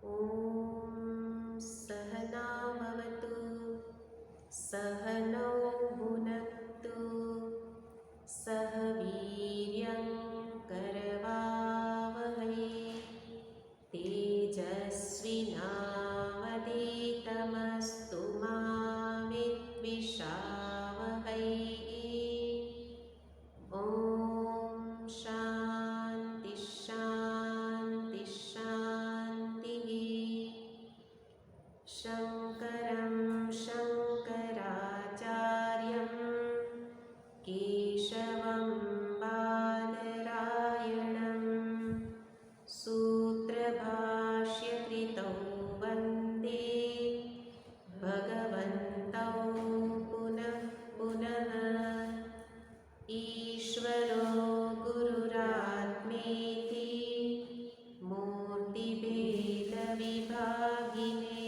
ॐ सहना भवतु सहनौ भुनक्तु सह वीर्यं करवावहै तेजस्विनावधीतमस्तु मा विद्विषावहै। ॐ शान्ति शान्ति शान्तिः। शङ्करं शङ्कराचार्यं केशवं बादरायणं सूत्रभाष्यकृतौ वन्दे भगवन्तौ पुनः पुनः। ईश्वरो गुरुरात्मेति मूर्तिभेदविभागिने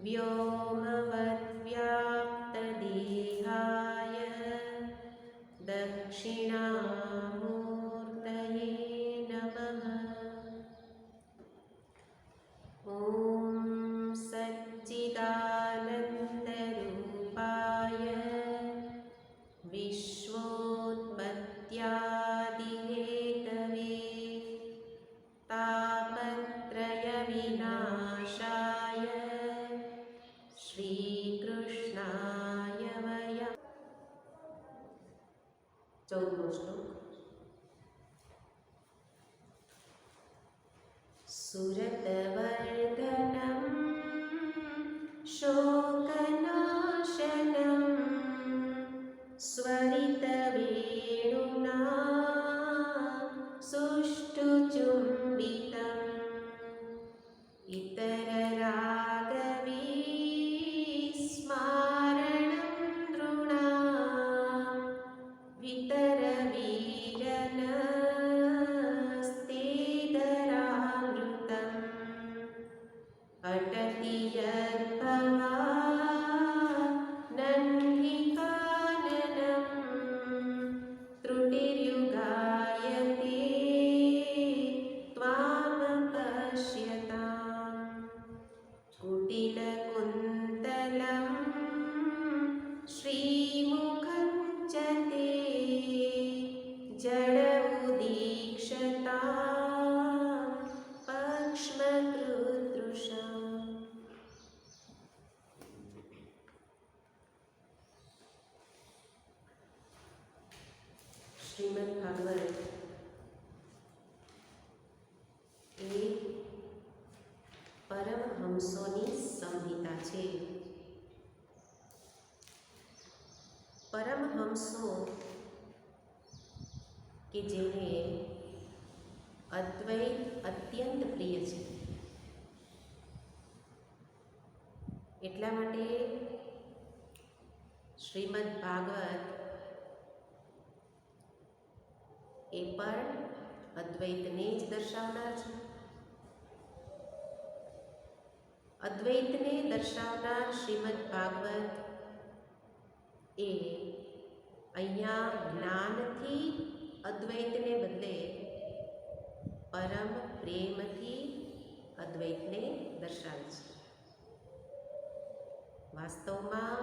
व्योमवद्व्याप्तदेहाय दक्षिणामूर्तये नमः। ॐ सच्चिदानन्दरूपाय विश्वोत्पत्त्यादिहेतवे तापत्रयविनाशाय श्रीकृष्णाय वयम्। 14मो श्लोक। सुरतवर्धनं शोकनाशनं स्वरितवेणुना सुष्ठुचुम्बितम् इतररागविस्मारणं नृणां वितरवीरनस्तेदरामृतम् अटति यद्भवानन्दिकाननं त्रुटिर्युगायते त्वामपश्यताम् कुटिलकुन्तलं श्रीमुखं च ते जड उदीक्षतां पक्ष्मकृदृशम्। શ્રીમદ ભાગવત એ પરમહંસોની સંહિતા છે. પરમહંસો કે જેને અદ્વૈત અત્યંત પ્રિય છે, એટલા માટે શ્રીમદ ભાગવત એ પણ અદ્વૈતને જ દર્શાવનાર છે. અદ્વૈતને દર્શાવનાર શ્રીમદ ભાગવત એ અહીંયા જ્ઞાનથી અદ્વૈતને બદલે પરમ પ્રેમથી અદ્વૈતને દર્શાવે છે. વાસ્તવમાં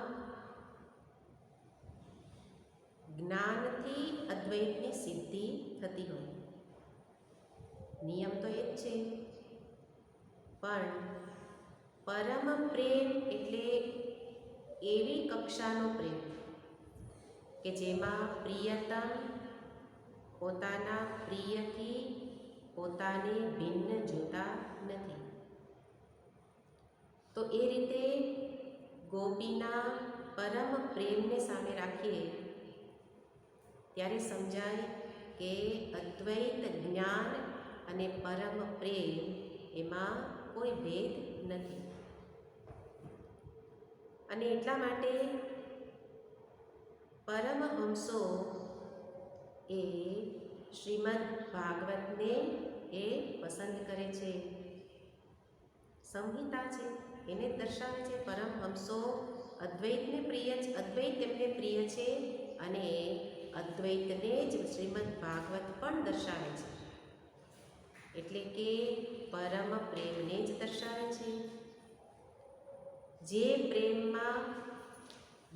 જ્ઞાનથી અદ્વૈતની સિદ્ધિ થતી હોય, નિયમ તો એ જ છે, પણ પરમ પ્રેમ એટલે એવી કક્ષાનો પ્રેમ કે જેમાં પ્રિયતમ પોતાના પ્રિયથી પોતાને ભિન્ન જોતા નથી. તો એ રીતે ગોપીના પરમ પ્રેમને સામે રાખીએ ત્યારે સમજાય કે અદ્વૈત જ્ઞાન અને પરમ પ્રેમ એમાં કોઈ ભેદ નથી. અને એટલા માટે પરમહંસો એ શ્રીમદ ભાગવતને એ પસંદ કરે છે. સંહિતા છે એને જ દર્શાવે છે. પરમહંસો અદ્વૈતને પ્રિય છે, અદ્વૈત તેમને પ્રિય છે અને અદ્વૈતને જ શ્રીમદ ભાગવત પણ દર્શાવે છે. એટલે કે પરમ પ્રેમને જ દર્શાવે છે. જે પ્રેમમાં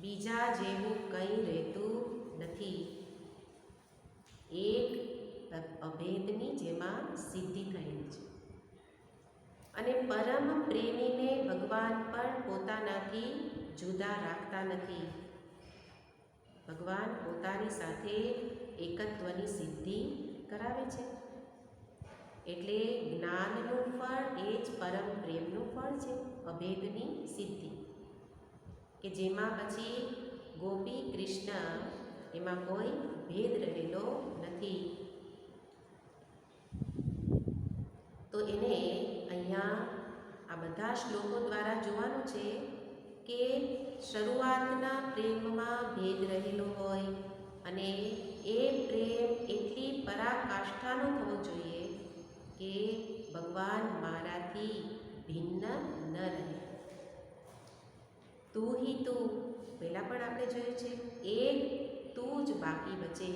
બીજા જેવું કંઈ રહેતું નથી, એક અભેદની જેમાં સિદ્ધિ થયેલી છે. અને પરમ પ્રેમીને ભગવાન પણ પોતાનાથી જુદા રાખતા નથી. ભગવાન પોતાની સાથે એકત્વની સિદ્ધિ કરાવે છે. એટલે જ્ઞાનનું ફળ એ જ પરમ પ્રેમનું ફળ છે, અભેદની સિદ્ધિ, કે જેમાં પછી ગોપી કૃષ્ણ એમાં કોઈ ભેદ રહેલો નથી. તો એને અહીંયા આ બધા શ્લોકો દ્વારા જોવાનું છે કે શરૂઆતના પ્રેમમાં ભેદ રહેલો હોય અને એ પ્રેમ એટલી પરાકાષ્ઠાનો થવો જોઈએ કે ભગવાન મારાથી ભિન્ન ન રહે. તું હી તું, પહેલાં પણ આપણે જોયું છે, એક તું જ બાકી બચે.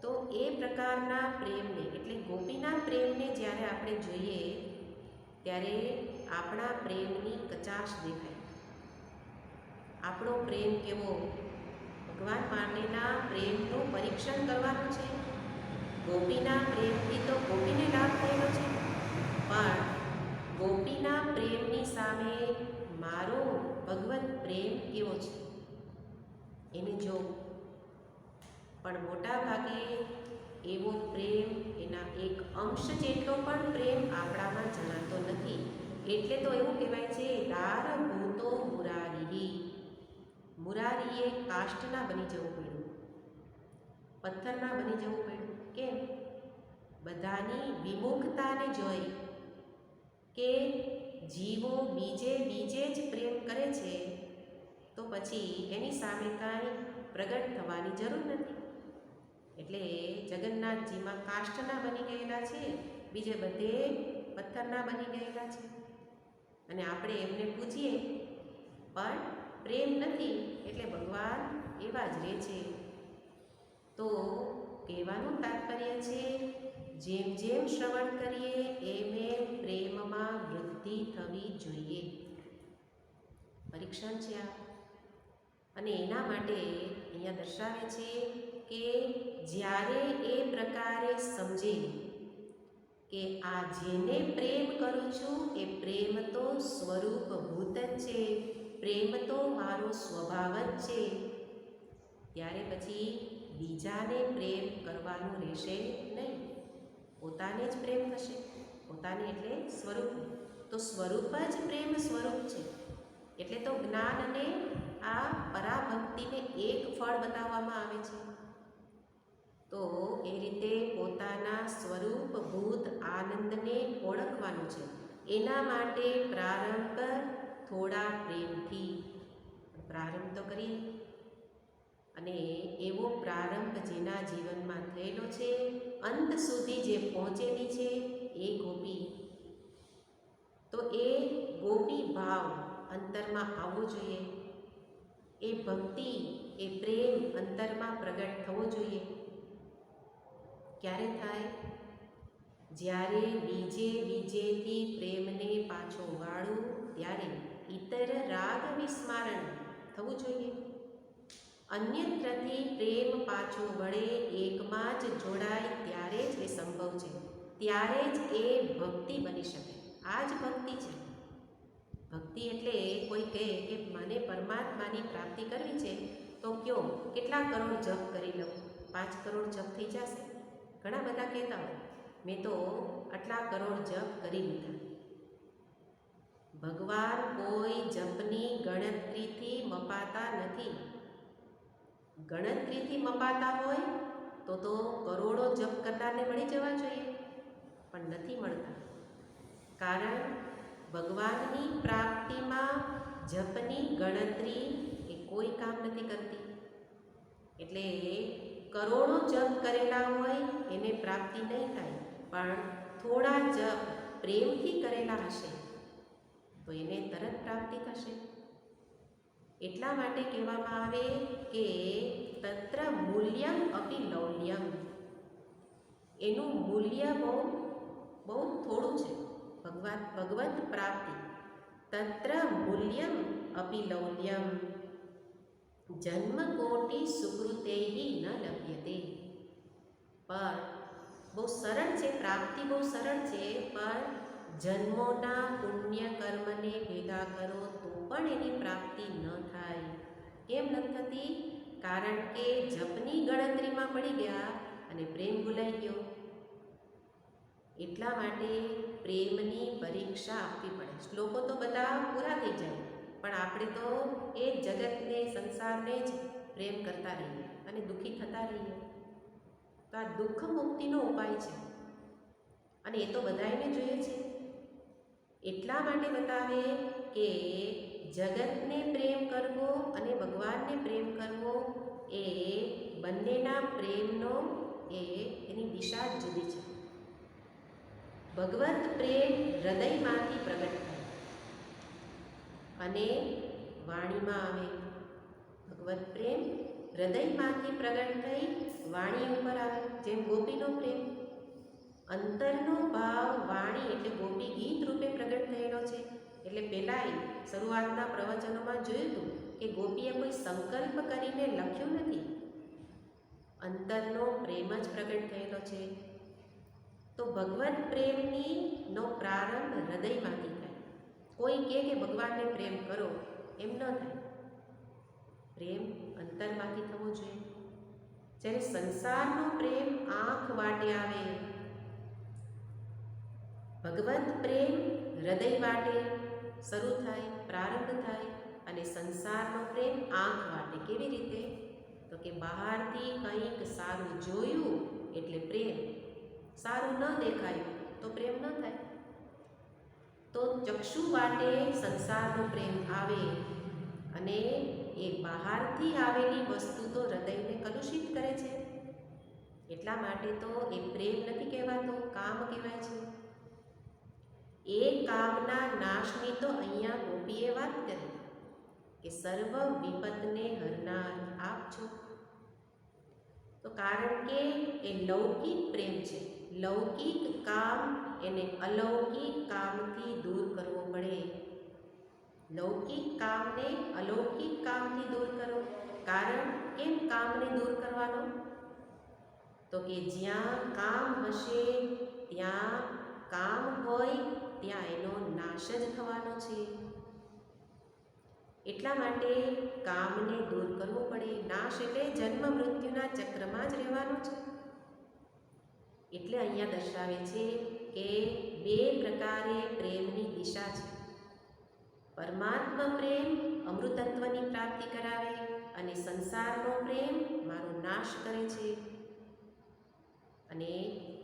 તો એ પ્રકારના પ્રેમને એટલે ગોપીના પ્રેમને જ્યારે આપણે જોઈએ ત્યારે આપણા પ્રેમની કચાશ દેખાય. આપણો પ્રેમ કેવો, ભગવાન માટેના પ્રેમનું પરીક્ષણ કરવાનું છે. ગોપીના પ્રેમથી તો ગોપીને લાભ થયેલો છે, પણ ગોપીના પ્રેમની સામે મારો ભગવત પ્રેમ કેવો છે એને જો. પણ મોટા ભાગે એવો પ્રેમ, એના એક અંશ જેટલો પણ પ્રેમ આપણામાં જણાતો નથી. એટલે તો એવું કહેવાય છે દાર ભૂતો મુરારી. મુરારીએ કાષ્ઠના બની જવું પડ્યું, પથ્થરના બની જવું પડ્યું. કેમ? બધાની વિમુખતાને જોઈ કે જીવો બીજે જ પ્રેમ કરે છે, તો પછી એની સામે કાંઈ પ્રગટ થવાની જરૂર નથી. એટલે જગન્નાથજીમાં કાષ્ઠના બની ગયેલા છે, બીજે બધે પથ્થરના બની ગયેલા છે. અને આપણે એમને પૂછીએ પણ પ્રેમ નથી, એટલે ભગવાન એવા જ રહે છે. તો કહેવાનું તાત્પર્ય છે, જેમ જેમ શ્રવણ કરીએ એમ પ્રેમમાં વૃદ્ધિ થવી જોઈએ. પરીક્ષણ છે આ. અને એના માટે અહીંયા દર્શાવે છે કે જ્યારે એ પ્રકારે સમજે કે આ જેને પ્રેમ કરું છું એ પ્રેમ તો સ્વરૂપભૂત જ છે, પ્રેમ તો મારો સ્વભાવ જ છે, ત્યારે પછી બીજાને પ્રેમ કરવાનું રહેશે નહીં. પોતાને જ પ્રેમ થશે. પોતાને એટલે સ્વરૂપ. તો સ્વરૂપ જ પ્રેમ સ્વરૂપ છે. એટલે તો જ્ઞાન અને આ પરાભક્તિને એક ફળ બતાવવામાં આવે છે. તો એ રીતે પોતાના સ્વરૂપભૂત આનંદને ઓળખવાનું છે. એના માટે પ્રારંભ થોડા પ્રેમથી પ્રારંભ તો કરીએ. અને એવો પ્રારંભ જેના જીવનમાં થયેલો છે, અંત સુધી જે પહોંચેલી છે એ ગોપી, તો એ ગોપી ભાવ અંતરમાં આવવો જોઈએ. એ ભક્તિ, એ પ્રેમ અંતરમાં પ્રગટ થવો જોઈએ. ક્યારે થાય? જ્યારે બીજેથી પ્રેમને પાછો વાળું ત્યારે ઇતર રાગ વિસ્મારણ થવું જોઈએ. અન્યત્રથી પ્રેમ પાછો વળે, એકમાં જ જોડાય ત્યારે જ એ સંભવ છે. ત્યારે જ એ ભક્તિ બની શકે. આ જ ભક્તિ છે. ભક્તિ એટલે કોઈ કહે કે મને પરમાત્માની પ્રાપ્તિ કરવી છે, તો કયો કેટલા કરોડ જપ કરી લઉં, 5 કરોડ જપ થઈ જશે? ઘણા બધા કહેતા હોય મેં તો આટલા કરોડ જપ કરી લીધા. ભગવાન કોઈ જપની ગણતરીથી મપાતા નથી. ગણતરીથી મપાતા હોય તો કરોડો જપ કરનારને મળી જવા જોઈએ, પણ નથી મળતા. કારણ ભગવાનની પ્રાપ્તિમાં જપની ગણતરી એ કોઈ કામ નથી કરતી. એટલે કરોડો જપ કરેલા હોય એને પ્રાપ્તિ નહીં થાય, પણ થોડા જપ પ્રેમથી કરેલા હશે તો એને તરત પ્રાપ્તિ થશે. એટલા માટે કહેવામાં આવે કે તત્ર મૂલ્યમ અપી લૌલ્યમ. એનું મૂલ્ય બહુ બહુ થોડું છે. ભગવત પ્રાપ્તિ તત્ર મૂલ્યમ અપી લૌલ્યમ જન્મ કોટી સુકૃતેહી ન લભ્યતે. પણ બહુ સરળ છે, પ્રાપ્તિ બહુ સરળ છે, પણ જન્મોના પુણ્ય કર્મને ભેગા કરો તો પણ એની પ્રાપ્તિ ન થાય. કેમ નથી થતી? કારણ કે જપની ગણતરીમાં પડી ગયા અને પ્રેમ ભૂલાઈ ગયો. એટલા માટે પ્રેમની પરીક્ષા આપવી પડે. શ્લોકો તો બધા પૂરા થઈ જાય, પણ આપણે તો એ જગતને, સંસારને જ પ્રેમ કરતા રહીએ અને દુઃખી થતા રહીએ. તો આ દુઃખ મુક્તિનો ઉપાય છે અને એ તો બધાને જોઈએ છે. એટલા માટે બતાવે કે જગતને પ્રેમ કરવો અને ભગવાનને પ્રેમ કરવો એ બંનેના પ્રેમનો એની દિશા જ જુદી છે. ભગવત પ્રેમ હૃદયમાંથી પ્રગટ થાય અને વાણીમાં આવે. ભગવત પ્રેમ હૃદયમાંથી પ્રગટ થઈ વાણી ઉપર આવે. જેમ ગોપીનો પ્રેમ અંતરનો ભાવ વાણી એટલે ગોપી ગીત રૂપે પ્રગટ થયેલો છે. એટલે પહેલાં શરૂઆતના પ્રવચનોમાં જોયું હતું કે ગોપીએ કોઈ સંકલ્પ કરીને લખ્યું નથી, અંતરનો પ્રેમ જ પ્રગટ થયેલો છે. તો ભગવત પ્રેમનો પ્રારંભ હૃદયમાંથી થાય. કોઈ કહે કે ભગવાનને પ્રેમ કરો, એમ ન થાય. પ્રેમ અંતરમાંથી થવો જોઈએ. જ્યારે સંસારનો પ્રેમ આંખ વાટે આવે, ભગવત પ્રેમ હૃદય વાટે શરૂ થાય, પ્રારંભ થાય, અને સંસારનો પ્રેમ આંખ વાટે. કેવી રીતે? તો કે બહારથી કંઈક સારું જોયું એટલે પ્રેમ, સારું ન દેખાયું તો પ્રેમ ન થાય. તો ચક્ષુ વાટે સંસારનો પ્રેમ આવે અને એ બહારથી આવેલી વસ્તુ તો હૃદયને કલુષિત કરે છે. એટલા માટે તો એ પ્રેમ નથી કહેવાતો, કામ કહેવાય છે. એ કામના નાશની તો અહીંયા ગોપીએ વાત કરી કે સર્વ વિપતને હરનાર આપ છો. તો કારણ કે એ લૌકિક પ્રેમ છે. લૌકિક કામ એને અલૌકિક કામથી દૂર કરવો પડે. લૌકિક કામને અલૌકિક કામથી દૂર કરો. કારણ કેમ કામને દૂર કરવાનો? તો કે જ્યાં કામ હશે ત્યાં કામ હોય ત્યાં એનો નાશ જ થવાનો છે. એટલા માટે કામને દૂર કરવું પડે. નાશ એટલે જન્મ મૃત્યુના ચક્રમાં જ રહેવાનો છે. એટલે અહીંયા દર્શાવે છે કે બે પ્રકારે પ્રેમની દિશા છે. પરમાત્મા પ્રેમ અમૃતત્વની પ્રાપ્તિ કરાવે અને સંસારનો પ્રેમ મારો નાશ કરે છે. અને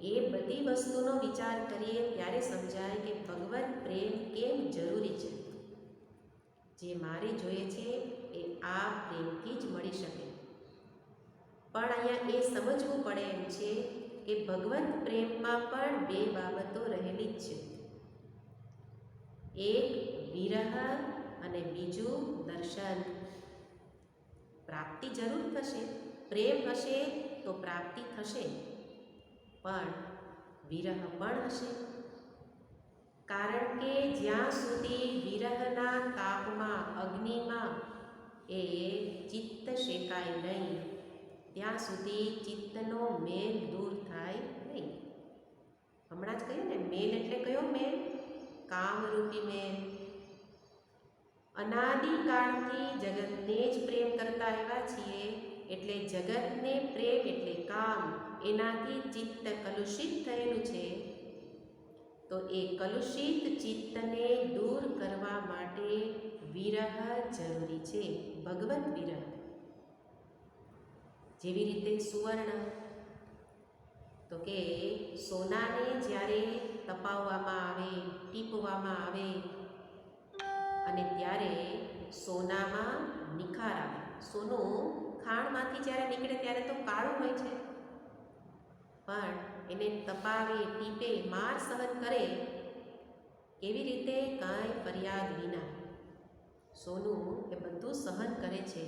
એ બધી વસ્તુનો વિચાર કરીએ ત્યારે સમજાય કે ભગવત પ્રેમ કેમ જરૂરી છે. જે મારે જોઈએ છે એ આ પ્રેમથી જ મળી શકે. પણ અહીંયા એ સમજવું પડે એમ છે કે ભગવત પ્રેમમાં પણ બે બાબતો રહેલી જ છે. એક વિરહ અને બીજું દર્શન. પ્રાપ્તિ જરૂર થશે, પ્રેમ હશે તો પ્રાપ્તિ થશે, પણ વિરહ પણ હશે. કારણ કે જ્યાં સુધી વિરહના તાપમાં, અગ્નિમાં એ ચિત્ત શેકાય નહીં, ત્યાં સુધી ચિત્તનો મેલ દૂર થાય નહીં. હમણાં જ કહ્યું ને, મેલ એટલે કયો મેલ? કામરૂપી મેલ. અનાદિકાળથી જગતને જ પ્રેમ કરતા આવ્યા છીએ, એટલે જગતને પ્રેમ એટલે કામ, એનાથી ચિત્ત કલુષિત થયેલું છે. તો એ કલુષિત ચિત્તને દૂર કરવા માટે વિરહ જરૂરી છે. ભગવત વિરહ. જેવી રીતે સુવર્ણ, તો કે સોનાને જ્યારે તપાવવામાં આવે, ટીપવામાં આવે અને ત્યારે સોનામાં નિખાર આવે. સોનું ખાણમાંથી જ્યારે નીકળે ત્યારે તો કાળું હોય છે, પણ એને તપાવે, ટીપે, માર સહન કરે, કેવી રીતે? કાંઈ ફરિયાદ વિના સોનું એ બધું સહન કરે છે.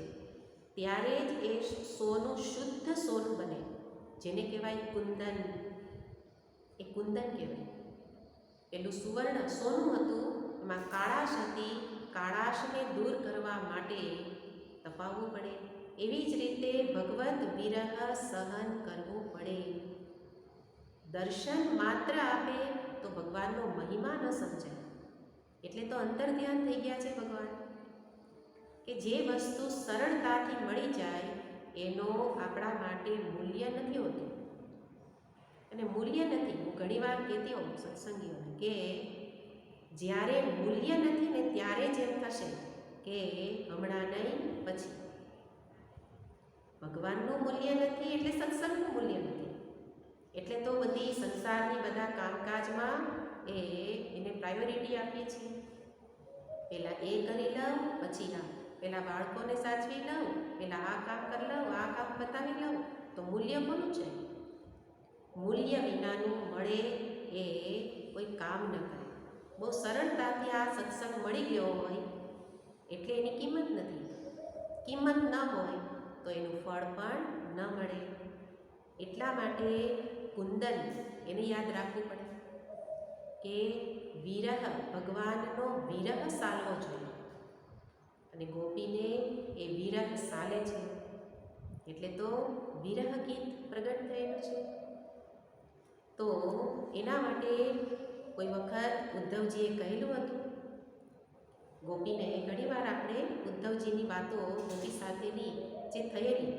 ત્યારે જ એ સોનું શુદ્ધ સોનું બને, જેને કહેવાય કુંદન. એ કુંદન કહેવાય. પેલું સુવર્ણ સોનું હતું, એમાં કાળાશ હતી. કાળાશને દૂર કરવા માટે તપાવવું પડે. એવી જ રીતે ભગવત વિરહ સહન કરવું પડે. દર્શન માત્ર આપે તો ભગવાનનો મહિમા ન સમજાય. એટલે તો અંતર ધ્યાન થઈ ગયા છે ભગવાન, કે જે વસ્તુ સરળતાથી મળી જાય એનો આપણા માટે મૂલ્ય નથી હોતું. અને મૂલ્ય નથી, હું ઘણીવાર કહેતી હોઉં સત્સંગીઓને કે જ્યારે મૂલ્ય નથી ને ત્યારે જ એમ થશે કે હમણાં નહીં પછી. ભગવાનનું મૂલ્ય નથી એટલે સત્સંગનું મૂલ્ય નથી. એટલે તો બધી સંસારની બધા કામકાજમાં એને પ્રાયોરિટી આપીએ છીએ. પહેલાં એ કરી લઉં, પછી પહેલાં બાળકોને સાચવી લઉં, પહેલાં આ કામ કરી લઉં, આ કામ પતાવી લઉં. તો મૂલ્ય કોનું છે? મૂલ્ય વિનાનું મળે એ કોઈ કામ ન કરે. બહુ સરળતાથી આ સત્સંગ મળી ગયો હોય એટલે એની કિંમત નથી. કિંમત ન હોય તો એનું ફળ પણ ન મળે. એટલા માટે કુંદન એને યાદ રાખવું પડે કે વિરહ, ભગવાનનો વિરહ સાલવો જોઈએ. અને ગોપીને એ વિરહ સાલે છે એટલે તો વિરહ ગીત પ્રગટ થયેલું છે. તો એના માટે કોઈ વખત ઉદ્ધવજીએ કહેલું હતું ગોપીને. ઘણીવાર આપણે ઉદ્ધવજીની વાતો ગોપી સાથેની જે થયેલી,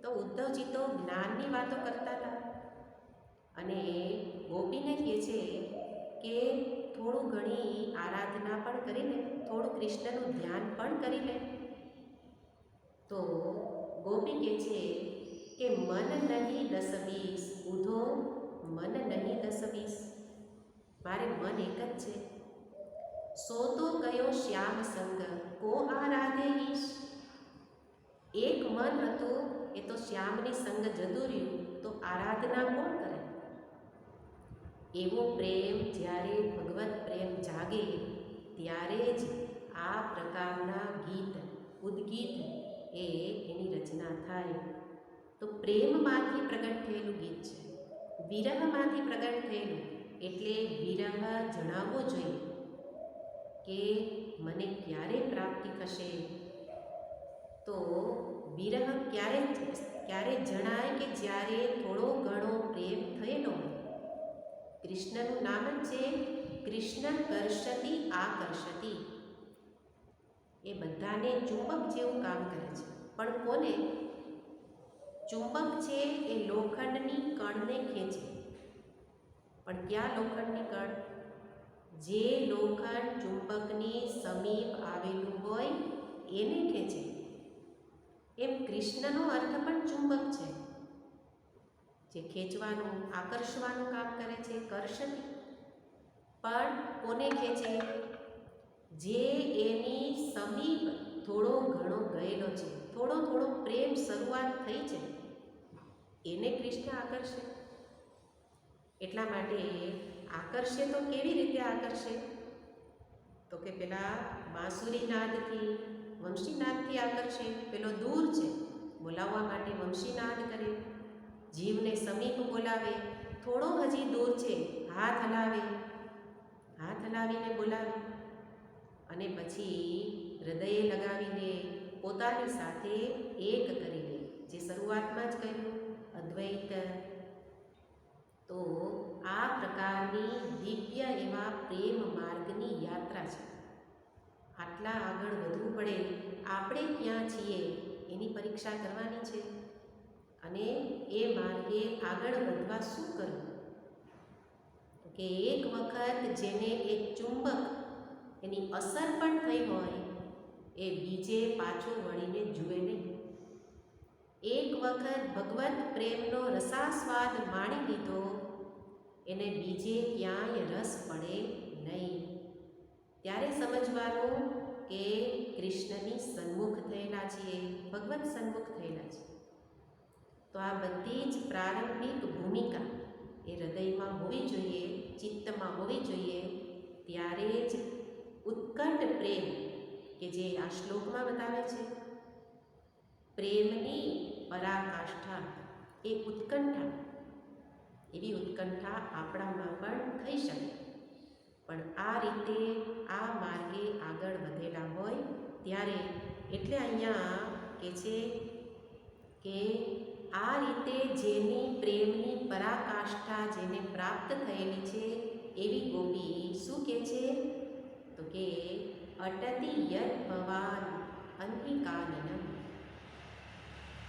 તો ઉદ્ધવજી તો જ્ઞાનની વાતો કરતા હતા અને ગોપીને કહે છે કે થોડું ઘણી આરાધના પણ કરી લે, થોડું કૃષ્ણનું ધ્યાન પણ કરી લે. તો ગોપી કહે છે કે મન નહીં 10-20, ઉધો મન નહીં 10-20. મારે મન એક જ છે. સો તો ગયો શ્યામ સંગ કો આરાધે ઈશ. એક મન હતું એ તો શ્યામની સંગ જતું રહ્યું, તો આરાધના કોણ કરે? એવો પ્રેમ જ્યારે ભગવત પ્રેમ જાગે ત્યારે જ આ પ્રકારના ગીત, ઉદ્ગીત એની રચના થાય. તો પ્રેમમાંથી પ્રગટ થયેલું ગીત છે, વિરહમાંથી પ્રગટ થયેલું. એટલે વિરહ જણાવવો જોઈએ કે મને ક્યારે પ્રાપ્તિ થશે. તો વિરહ ક્યારે જણાય કે જ્યારે થોડો ઘણો પ્રેમ થયેલો હોય. કૃષ્ણનું નામ જ છે કૃષ્ણ કર્ષતિ આકર્ષતિ. એ બધાને ચુંબક જેવું કામ કરે છે. પણ કોને? ચુંબક છે એ લોખંડની કણને ખેંચે. પણ ક્યાં લોખંડની કણ? જે લોખંડ ચુંબકની સમીપ આવેલું હોય એને ખેંચે. એમ કૃષ્ણનો અર્થ પણ ચુંબક છે, જે ખેંચવાનું, આકર્ષવાનું કામ કરે છે, કર્ષતિ. પણ કોને ખેંચે? જે એની સમીપ થોડો ઘણો ગયેલો છે, થોડો થોડો પ્રેમ શરૂઆત થઈ છે, એને કૃષ્ણ આકર્ષે. એટલા માટે આકર્ષે તો કેવી રીતે આકર્ષે? તો કે પેલા બાંસુરી નાદથી, વંશીનાદથી આકર્ષે. પેલો દૂર છે, બોલાવવા માટે વંશીનાદ કરે. જીવને સમીપ બોલાવે. થોડો હજી દૂર છે, હાથ હલાવે, હાથ હલાવીને બોલાવે. અને પછી હૃદયે લગાવી લે, પોતાની સાથે એક કરી લે. જે શરૂઆતમાં જ કહ્યું અદ્વૈત. તો આ પ્રકારની દિવ્ય એવા પ્રેમ માર્ગની યાત્રા છે. આટલા આગળ વધવું પડે. આપણે ક્યાં છીએ એની પરીક્ષા કરવાની છે. અને એ માર્ગે આગળ વધવા શું કરવું? કે એક વખત જેને એક ચુંબક એની અસર પણ થઈ હોય એ બીજે પાછો વળીને જુએ નહીં. એક વખત ભગવત પ્રેમનો રસાસ્વાદ માણી લીધો એને બીજે ક્યાંય રસ પડે નહીં. ત્યારે સમજવાનું કે કૃષ્ણની સન્મુખ થયેલા છીએ, ભગવત સન્મુખ થયેલા છીએ. તો આ બધી જ પ્રારંભિક ભૂમિકા એ હૃદયમાં હોવી જોઈએ, ચિત્તમાં હોવી જોઈએ. ત્યારે જ ઉત્કટ પ્રેમ કે જે આ શ્લોકમાં બતાવે છે, પ્રેમની પરાકાષ્ઠા એ ઉત્કંઠા, એવી ઉત્કંઠા આપણામાં પણ થઈ શકે. પણ આ રીતે આ માર્ગે આગળ વધેલા હોય ત્યારે એટલે અહીંયા કે છે કે આ રીતે જેની પ્રેમની પરાકાષ્ઠા જેને પ્રાપ્ત થયેલી છે એવી ગોપી શું કહે છે તો કે અટતિ યદ ભવાન અંતિકાનનમ.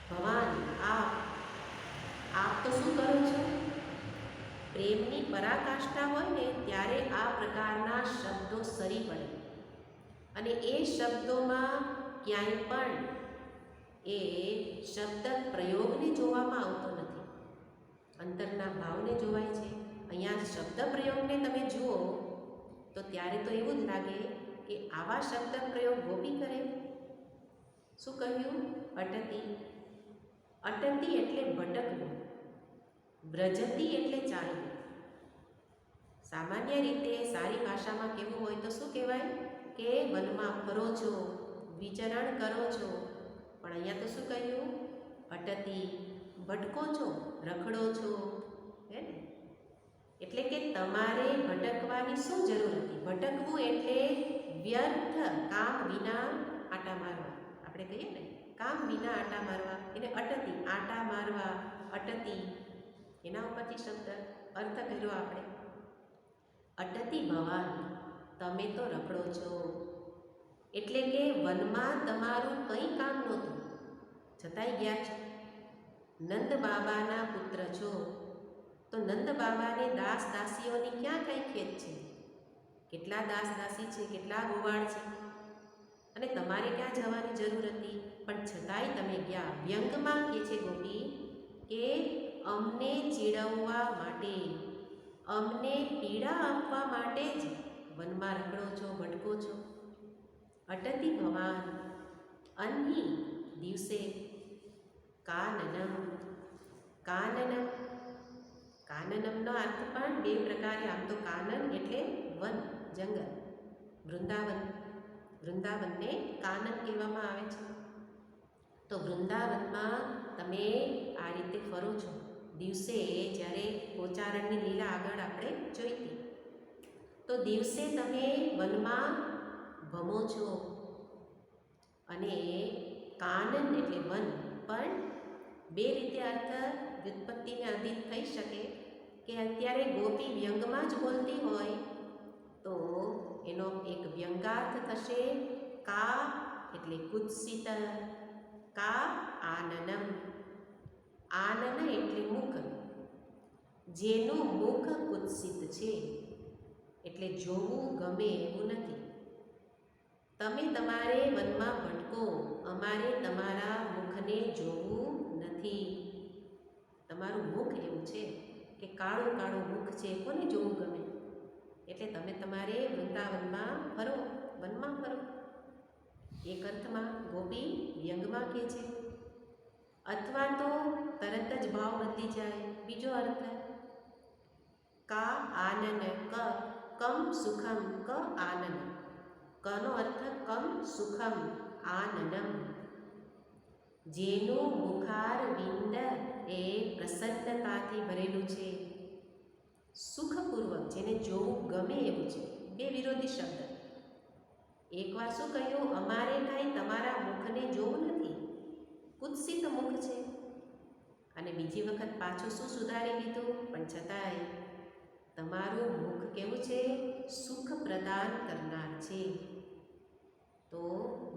ભવાન આપ તો શું કરો છો? પ્રેમની પરાકાષ્ઠા હોય ને ત્યારે આ પ્રકારના શબ્દો સરી પડે અને એ શબ્દોમાં ક્યાંય પણ એ શબ્દ પ્રયોગને જોવામાં આવતો નથી, અંતરના ભાવને જોવાય છે. અહીંયા શબ્દ પ્રયોગને તમે જુઓ તો ત્યારે તો એવું જ લાગે કે આવા શબ્દ પ્રયોગ ગોપી કરે. શું કહ્યું? અટતી. અટતી એટલે ભટકવું, વ્રજતી એટલે ચાલવું. સામાન્ય રીતે સારી ભાષામાં કહેવું હોય તો શું કહેવાય કે વનમાં ફરો છો, વિચરણ કરો છો. પણ અહીંયા તો શું કહ્યું? અટતી, ભટકો છો, રખડો છો, હે ને? એટલે કે તમારે ભટકવાની શું જરૂર હતી? ભટકવું એટલે વ્યર્થ કામ વિના આટા મારવા. આપણે કહીએ ને કામ વિના આટા મારવા, એને અટતી, આટા મારવા, અટતી. એના ઉપરથી શબ્દ અર્થ કર્યો આપણે. અટતી ભવાન, તમે તો રખડો છો. એટલે કે વનમાં તમારું કંઈ કામ નહોતું, છતાંય ગયા છો. નંદ બાબાના પુત્ર છો તો નંદ બાબાને દાસ દાસીઓની ક્યાં કંઈ ખેત છે? કેટલા દાસ દાસી છે, કેટલા ગોવાળ છે, અને તમારે ક્યાં જવાની જરૂર હતી? પણ છતાંય તમે ગયા. વ્યંગમાં કહે છે ગોપી કે અમને ચીડવવા માટે, અમને પીડા આપવા માટે જ વનમાં રખડો છો, ભટકો છો. અટતી ભવાન અન્હી દિવસે કાનનમ. કાનનમ, કાનનમનો અર્થ પણ બે પ્રકારે. આમ તો કાનન એટલે વન, જંગલ, વૃંદાવન. વૃંદાવનને કાનન કહેવામાં આવે છે. તો વૃંદાવનમાં તમે આ રીતે ફરો છો. દિવસે જ્યારે ગોચારણની લીલા આગળ આપણે જોઈ હતી, તો દિવસે તમે વનમાં ભમો છો. અને કાનન એટલે વન પણ બે રીતે અર્થ વ્યુત્પત્તિને અધીન થઈ શકે કે અત્યારે ગોપી વ્યંગમાં જ બોલતી હોય તો એનો એક વ્યંગાર્થ થશે કા એટલે કુત્સિત, કા આનનમ. આનન એટલે મુખ, જેનું મુખ કુત્સિત છે એટલે જોવું ગમે એવું નથી. તમે તમારે વનમાં ભટકો, અમારે તમારા મુખને જોવું નથી. તમારું મુખ એવું છે કે કાળું કાળું મુખ છે, કોને જોવું ગમે? એટલે તમે તમારે વૃંદાવનમાં ફરો, વનમાં ફરો. એક અર્થમાં ગોપી વ્યંગમાં કહે છે. અથવા તો તરત જ ભાવ બદલી જાય. બીજો અર્થ કા આનન, કમ સુખમ, ક આનન. કનો અર્થ કમ સુખમ, આનનમ. જેનું મુખાર વિંદ એ પ્રસન્નતાથી ભરેલું છે, સુખપૂર્વક, જેને જોવું ગમે એવું છે. બે વિરોધી શબ્દ. એકવાર શું કહ્યું? અમારે કાંઈ તમારા મુખને જોવું નથી, કુત્સિત મુખ છે. અને બીજી વખત પાછું શું સુધારી લીધું? પણ છતાંય તમારું મુખ કેવું છે? સુખ પ્રદાન કરનાર છે. તો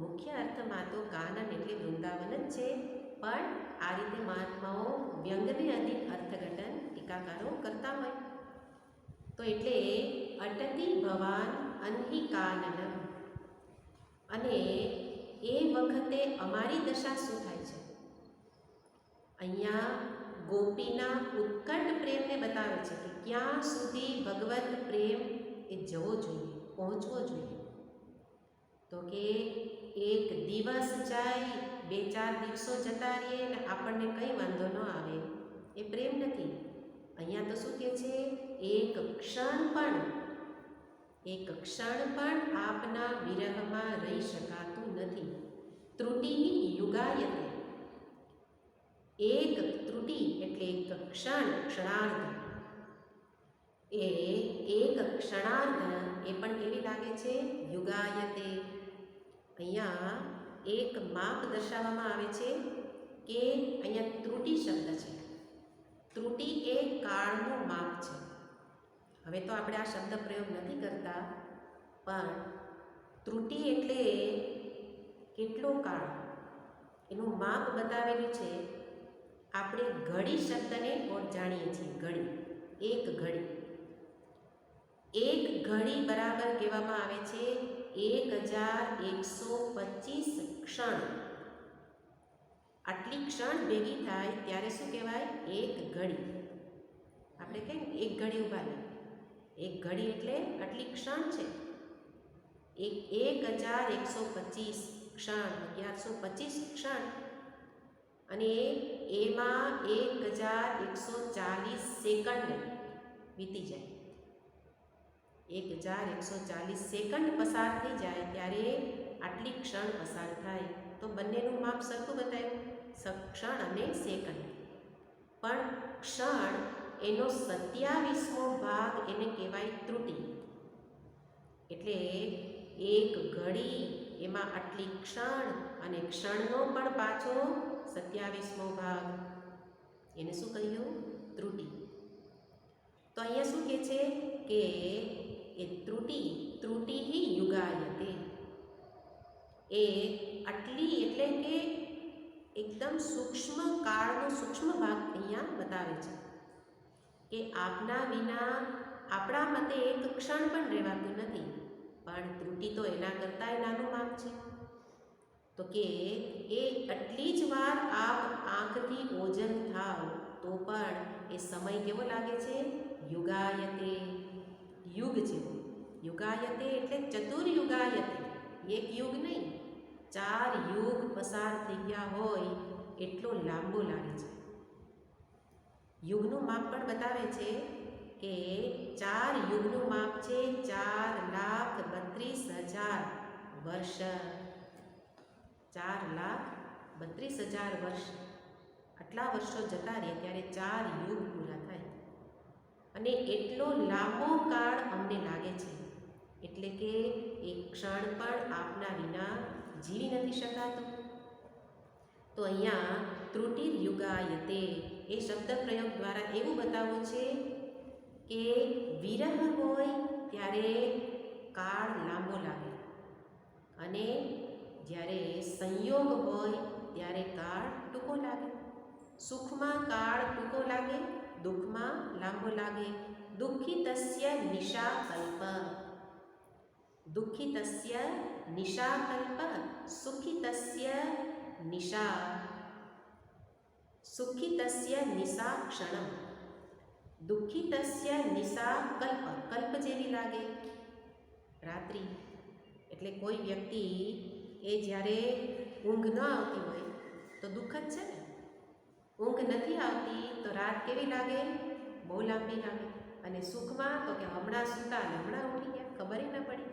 મુખ્ય અર્થમાં તો કાનન એટલે વૃંદાવન જ છે, પણ આ રીતે મહાત્માઓ વ્યંગને અધીન અર્થઘટન ટીકાકારો કરતા હોય. તો એટલે અટતી ભવાન અન્હી કાનનમ. અને એ વખતે અમારી દશા શું થાય છે? અહીંયા ગોપીના ઉત્કટ પ્રેમને બતાવે છે કે ક્યાં સુધી ભગવત પ્રેમ એ જવો જોઈએ, પહોંચવો જોઈએ. તો કે એક દિવસ જાય, 2-4 દિવસો જતા રહીએ ને આપણને કંઈ વાંધો ન આવે, એ પ્રેમ નથી. અહીંયા તો શું કહે છે? એક ક્ષણ પણ આપના વિરહમાં રહી શકાતું નથી. ત્રુટિ યુગાયતે. એક ત્રુટિ એટલે એક ક્ષણ, ક્ષણાર્ધ. એ એક ક્ષણાર્ધ એ પણ કેવી લાગે છે? યુગાયતે. અહીંયા એક માપ દર્શાવવામાં આવે છે કે અહીંયા ત્રુટિ શબ્દ છે. ત્રુટિ એ કાળનું માપ છે. હવે તો આપણે આ શબ્દ પ્રયોગ નથી કરતા, પણ ત્રુટિ એટલે કેટલો કાળ એનું માપ બતાવેલું છે. આપણે ઘડી શબ્દને જાણીએ છીએ. ઘડી, એક ઘડી. એક ઘડી બરાબર કહેવામાં આવે છે 1125 ક્ષણ. આટલી ક્ષણ ભેગી થાય ત્યારે શું કહેવાય? એક ઘડી. આપણે કહીએ એક ઘડી ઊભા રહે. એક ઘડી એટલે આટલી ક્ષણ છે. 1125 ક્ષણ, 1125 ક્ષણ. અને એમાં 1140 સેકન્ડ વીતી જાય. 1140 સેકન્ડ પસાર થઈ જાય ત્યારે આટલી ક્ષણ પસાર થાય. તો બંનેનું માપ સરખું બતાવ્યું, ક્ષણ અને સેકન્ડ. પણ ક્ષણ એનો 27મો ભાગ એને કહેવાય ત્રુટિ. એટલે એક ઘડી એમાં આટલી ક્ષણ અને ક્ષણનો પણ પાછો 27મો ભાગ, એને શું કહ્યું? ત્રુટિ. તો અહીંયા શું કહે છે કે એ ત્રુટિ યુગાયતે. એ આટલી એટલે કે એકદમ સૂક્ષ્મ કાળનો સૂક્ષ્મ ભાગ અહીંયા બતાવે છે કે આપના વિના આપણા મતે એક ક્ષણ પણ રહેવાતું નથી, પણ ત્રુટિ તો એના કરતાંય નાનું માપ છે. તો કે એ આટલી જ વાર આપ આંખથી ઓજલ થાવ તો પણ એ સમય કેવો લાગે છે? યુગાયતે. યુગ જેવો. યુગાયતે એટલે ચતુર્યુગાયતે. એક યુગ નહીં, 4 યુગ પસાર થઈ ગયા હોય એટલો લાંબો લાગે છે. યુગનું માપ પણ બતાવે છે કે 4 યુગનું માપ છે 4,32,000 વર્ષ. 4,32,000 વર્ષ. આટલા વર્ષો જતા રહે ત્યારે 4 યુગ પૂરા થાય. અને એટલો લાંબો કાળ અમને લાગે છે. એટલે કે એક ક્ષણ પણ આપના વિના જીવી નથી શકાતો. તો અહીંયા ત્રુટિ યુગાયતે એ શબ્દ પ્રયોગ દ્વારા એવું બતાવવું છે કે વિરહ હોય ત્યારે કાળ લાંબો લાગે, અને જ્યારે સંયોગ હોય ત્યારે કાળ ટૂંકો લાગે. સુખમાં કાળ ટૂંકો લાગે, દુઃખમાં લાંબો લાગે. દુઃખિતસ્ય નિશાકલ્પ. દુઃખિતસ્ય નિશાકલ્પ, સુખિતસ્ય નિશા. સુખિતસ્ય નિશા ક્ષણ. દુઃખિતસ્ય નિશા કલ્પ. કલ્પ જેવી લાગે રાત્રિ. એટલે કોઈ વ્યક્તિ એ જ્યારે ઊંઘ ન આવતી હોય તો દુઃખ જ છે ને. ઊંઘ નથી આવતી તો રાત કેવી લાગે? બહુ લાંબી લાગે. અને સુખમાં તો કે હમણાં સૂતા અને હમણાં ઉઠી ગયા, ખબર ન પડી.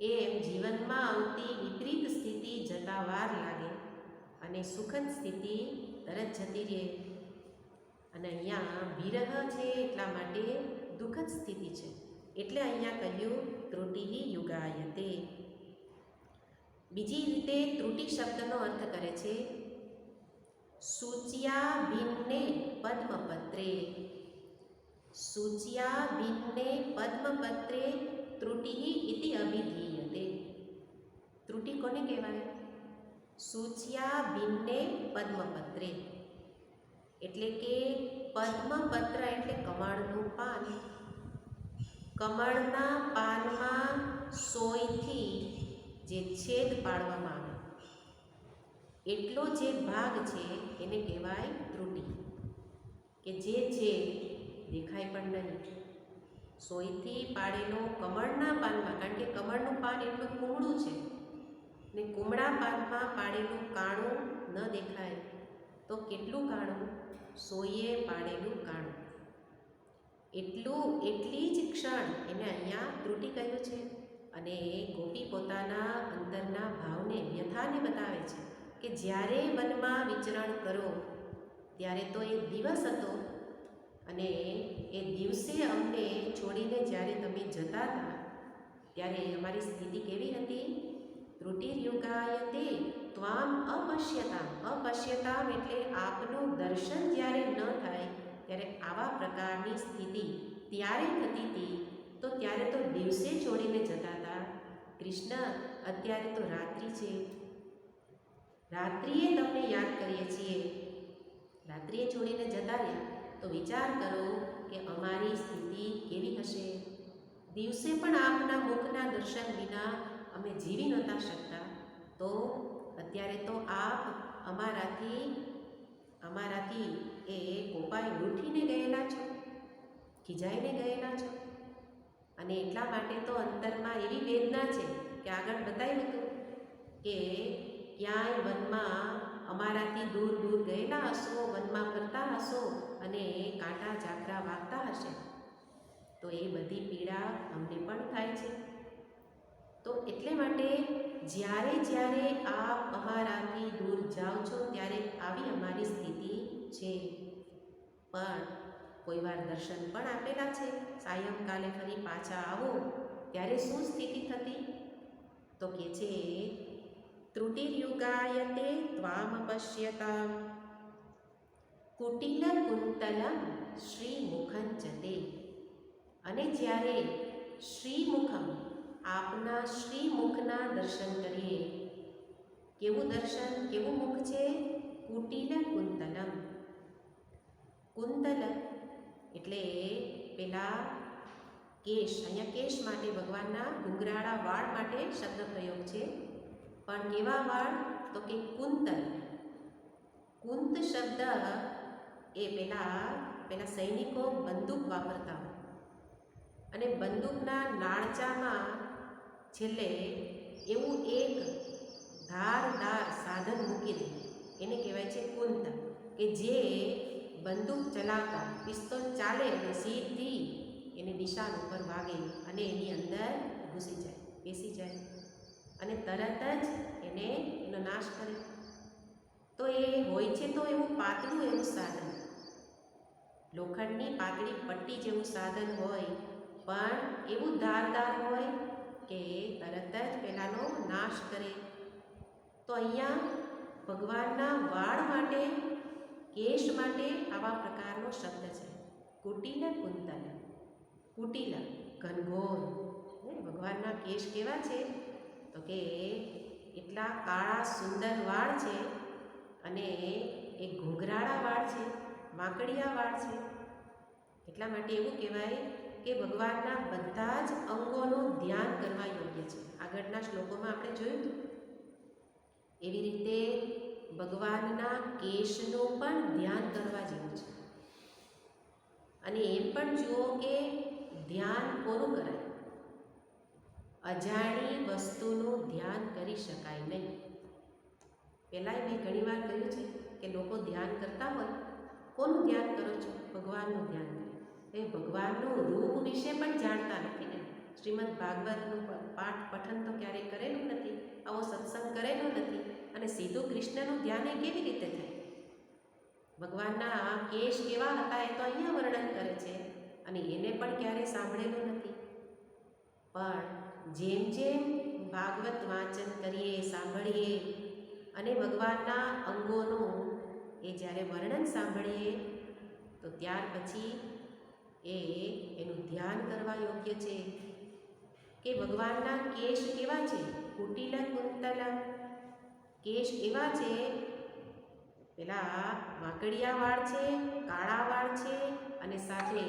એમ જીવનમાં આવતી વિપરીત સ્થિતિ જતા વાર લાગે અને સુખદ સ્થિતિ તરત જતી રહે. અને અહીંયા વિરહ છે એટલા માટે દુઃખદ સ્થિતિ છે. એટલે અહીંયા કહ્યું ત્રુટિ યુગાયતે. બીજી રીતે ત્રુટિ શબ્દનો અર્થ કરે છે સૂચ્યા ભિન્ને પદ્મપત્રે. સૂચ્યા ભિન્ને પદ્મપત્રે ત્રુટિ ઇતિ અભિધીયતે. ત્રુટિ કોને કહેવાય? સૂચ્યા ભિન્ને પદ્મપત્રે. એટલે કે પદ્મપત્ર એટલે કમળનું પાન. કમળના પાનમાં સોયથી જે છેદ પાડવામાં આવે એટલો જે ભાગ છે એને કહેવાય ત્રુટિ. કે જે છેદ દેખાય પણ નહીં. સોયથી પાડેલો કમળના પાનમાં, કારણ કે કમળનું પાન એટલું કુમળું છે ને કુમળા પાનમાં પાડેલું કાણું ન દેખાય તો કેટલું કાણું? સોયે પાડેલું કાણું. એટલી જ ક્ષણ એને અહીંયા ત્રુટિ કહ્યું છે. અને ગોપી પોતાના અંદરના ભાવને, વ્યથાને બતાવે છે કે જ્યારે વનમાં વિચરણ કરો ત્યારે તો એ દિવસ હતો, અને એ દિવસે અમને છોડીને જ્યારે તમે જતા હતા ત્યારે અમારી સ્થિતિ કેવી હતી? ત્રુટિર્યુગાયતે ત્વામ અપશ્યતામ એટલે આપનું દર્શન જ્યારે ન થાય ત્યારે આવા પ્રકારની સ્થિતિ ત્યારે થતી હતી. તો ત્યારે તો દિવસે છોડીને જતા હતા. કૃષ્ણ અત્યારે તો રાત્રિ છે, રાત્રિએ તમને યાદ કરીએ છીએ, રાત્રિએ છોડીને જતા રહ્યા. તો વિચાર કરો કે અમારી સ્થિતિ કેવી હશે? દિવસે પણ આપના મુખના દર્શન વિના અમે જીવી નહોતા શકતા. તો અત્યારે તો આપ અમારાથી એ કોપાએ રૂઠીને ગયેલા છો, ખીજાઈને ગયેલા છો. અને એટલા માટે તો અંતરમાં એવી વેદના છે કે આગળ બતાવ્યું હતું કે ક્યાંય વનમાં અમારાથી દૂર દૂર ગયેલા હશો, વનમાં ફરતા હશો અને કાંટા ઝાકરા વાગતા હશે, તો એ બધી પીડા અમને પણ થાય છે. તો એટલે માટે જ્યારે આપ અમારાથી દૂર જાઓ છો ત્યારે આવી અમારી સ્થિતિ છે. પણ કોઈ વાર દર્શન પણ આપેલા છે. સાયંકાલે ફરી પાછા આવો ત્યારે શું સ્થિતિ થતી? તો કે છે ત્રુટિર્યુગાયતે ત્વામ પશ્યતામ કુટિલ કુંતલમ શ્રીમુખં ચતે. અને જ્યારે શ્રીમુખમ આપના શ્રીમુખના દર્શન કરીએ. કેવું દર્શન, કેવું મુખ છે? કુટિલ કુંતલમ. કુંતલ એટલે પેલા કેશ, અહીંયા કેશ માટે ભગવાનના ઘૂંઘરાળા વાળ માટે શબ્દ પ્રયોગ છે. પણ કેવા વાળ? તો કે કુંતલ. કુંત શબ્દ એ પેલા સૈનિકો બંદૂક વાપરતા હોય અને બંદૂકના નાળચામાં છેલ્લે એવું એક ધારદાર સાધન મૂકી દે, એને કહેવાય છે કુંતલ. કે જે બંદૂક ચલાવતા પિસ્તોલ ચાલે અને સીધી એની દિશા ઉપર વાગે અને એની અંદર ઘૂસી જાય, બેસી જાય અને તરત જ એનો નાશ કરે. તો એ હોય છે તો એવું પાતળું એવું સાધન, લોખંડની પાતળી પટ્ટી જેવું સાધન હોય, પણ એવું ધારદાર હોય કે તરત જ પેલાનો નાશ કરે. તો અહીંયા ભગવાનના વાળ માટે, કેશ માટે આવા પ્રકારનો શબ્દ છે કુટિલ કુંતલ. કુટિલ ઘનઘોર. ભગવાનના કેશ કેવા છે? તો કે એટલા કાળા સુંદર વાળ છે અને એ ઘૂંઘરાળા વાળ છે, માકડિયા વાળ છે. એટલા માટે એવું કહેવાય કે ભગવાનના બધા જ અંગોનું ધ્યાન કરવા યોગ્ય છે. આગળના શ્લોકોમાં આપણે જોયું એવી રીતે ભગવાનના કેશનું પણ ધ્યાન કરવા જેવું છે. અને એમ પણ જુઓ કે ધ્યાન કોનું કરાય? અજાણી વસ્તુનું ધ્યાન કરી શકાય નહીં. પહેલાંય મેં ઘણી વાર કહ્યું છે કે લોકો ધ્યાન કરતા હોય, કોનું ધ્યાન કરો છો? ભગવાનનું ધ્યાન કરે. એ ભગવાનનું રૂપ વિશે પણ જાણતા નથી ને. શ્રીમદ ભાગવતનું પાઠ પઠન તો ક્યારેય કરેલું નથી, આવો સત્સંગ કરેલો નથી, અને સીધું કૃષ્ણનું ધ્યાન એ કેવી રીતે થાય? ભગવાનના કેશ કેવા હતા એ તો અહીંયા વર્ણન કરે છે અને એને પણ ક્યારેય સાંભળેલું નથી. પણ જેમ જેમ ભાગવત વાંચન કરીએ, સાંભળીએ અને ભગવાનના અંગોનું એ જ્યારે વર્ણન સાંભળીએ તો ત્યાર પછી એનું ધ્યાન કરવા યોગ્ય છે કે ભગવાનના કેશ કેવા છે? કુટિલ કુંતલ. કેશ એવા છે, પેલા વાંકડિયા વાળ છે, કાળા વાળ છે અને સાથે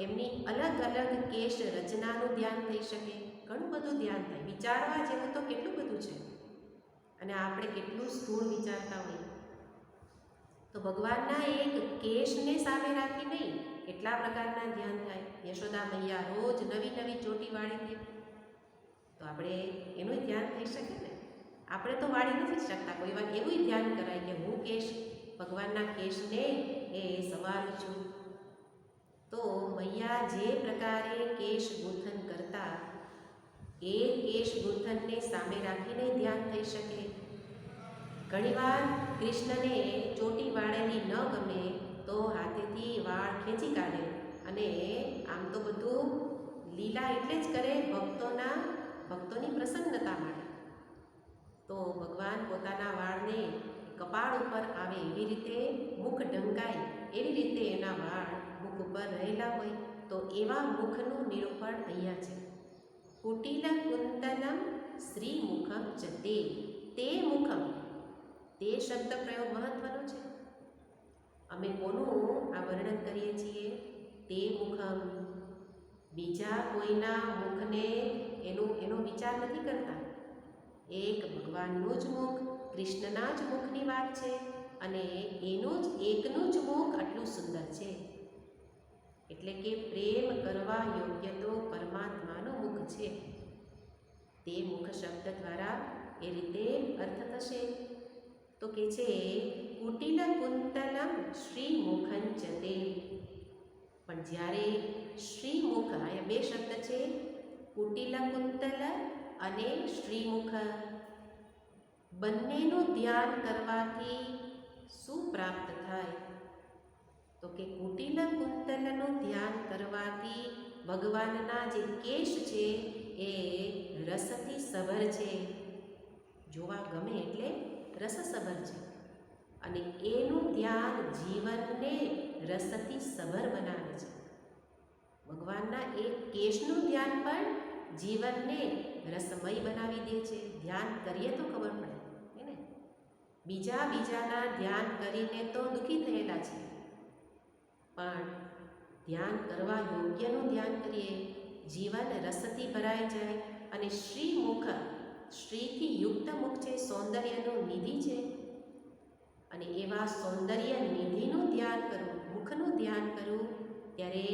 એમની અલગ અલગ કેશ રચનાનું ધ્યાન થઈ શકે. ઘણું બધું ધ્યાન થાય. વિચારવા જેવું તો કેટલું બધું છે અને આપણે કેટલું સ્થૂળ વિચારતા હોઈએ. તો ભગવાનના એક કેશને સામે રાખી નહીં, કેટલા પ્રકારના ધ્યાન થાય. યશોદા મૈયા રોજ નવી નવી ચોટી વાળી દે તો આપણે એનું ધ્યાન થઈ શકે ને. આપણે તો વાળી નથી શકતા. કોઈ વાર એવું ધ્યાન કરાય કે હું કેશ, ભગવાનના કેશને એ સવારું છું. તો મૈયા જે પ્રકારે કેશ ગૂંથન કરતા, એ કેશ ગૂંથનને સામે રાખીને ધ્યાન થઈ શકે. ઘણીવાર કૃષ્ણને ચોટી વાળેલી ન ગમે તો હાથેથી વાળ ખેંચી કાઢે અને આમ તો બધું લીલા એટલે જ કરે ભક્તોના પોતાના વાળને કપાળ ઉપર આવે એવી રીતે મુખ ઢંકાય એવી રીતે એના વાળ મુખ ઉપર રહેલા હોય તો એવા મુખનું નિરૂપણ અહીંયા છે. કુટિલ કુંતલમ શ્રી મુખમ ચ તે મુખમ, તે શબ્દ પ્રયોગ મહત્વનો છે. અમે કોનું આ વર્ણન કરીએ છીએ? તે મુખમ. બીજા કોઈના મુખને એનો વિચાર નથી કરતા. એક ભગવાનનું જ મુખ, કૃષ્ણના જ મુખની વાત છે અને એકનું જ મુખ આટલું સુંદર છે. એટલે કે પ્રેમ કરવા યોગ્ય તો પરમાત્માનું મુખ છે. તે મુખ શબ્દ દ્વારા એ રીતે અર્થ થશે. તો કે છે કુટિલ કુંતલમ શ્રી મુખં ચ તે. પણ જ્યારે શ્રીમુખ, અહીંયા બે શબ્દ છે, કુટિલ કુંતલ અને શ્રીમુખ, બંનેનું ધ્યાન કરવાથી શું પ્રાપ્ત થાય? તો કે કુટિલ કુંતલનું ધ્યાન કરવાથી ભગવાનના જે કેશ છે એ રસથી સભર છે. જોવા ગમે એટલે રસસભર છે અને એનું ધ્યાન જીવનને રસથી સભર બનાવે છે. ભગવાનના એ કેશનું ધ્યાન પણ જીવનને રસમય બનાવી દે છે. ધ્યાન કરીએ તો ખબર પડે હે ને. બીજાના ધ્યાન કરીને તો દુઃખી થયેલા છે, પણ ધ્યાન કરવા યોગ્યનું ધ્યાન કરીએ, જીવન રસથી ભરાઈ જાય. અને શ્રીમુખ, શ્રીથી યુક્ત મુખ છે, સૌંદર્યનું નિધિ છે. અને એવા સૌંદર્ય નિધિનું ધ્યાન કરવું, મુખનું ધ્યાન કરવું, ત્યારે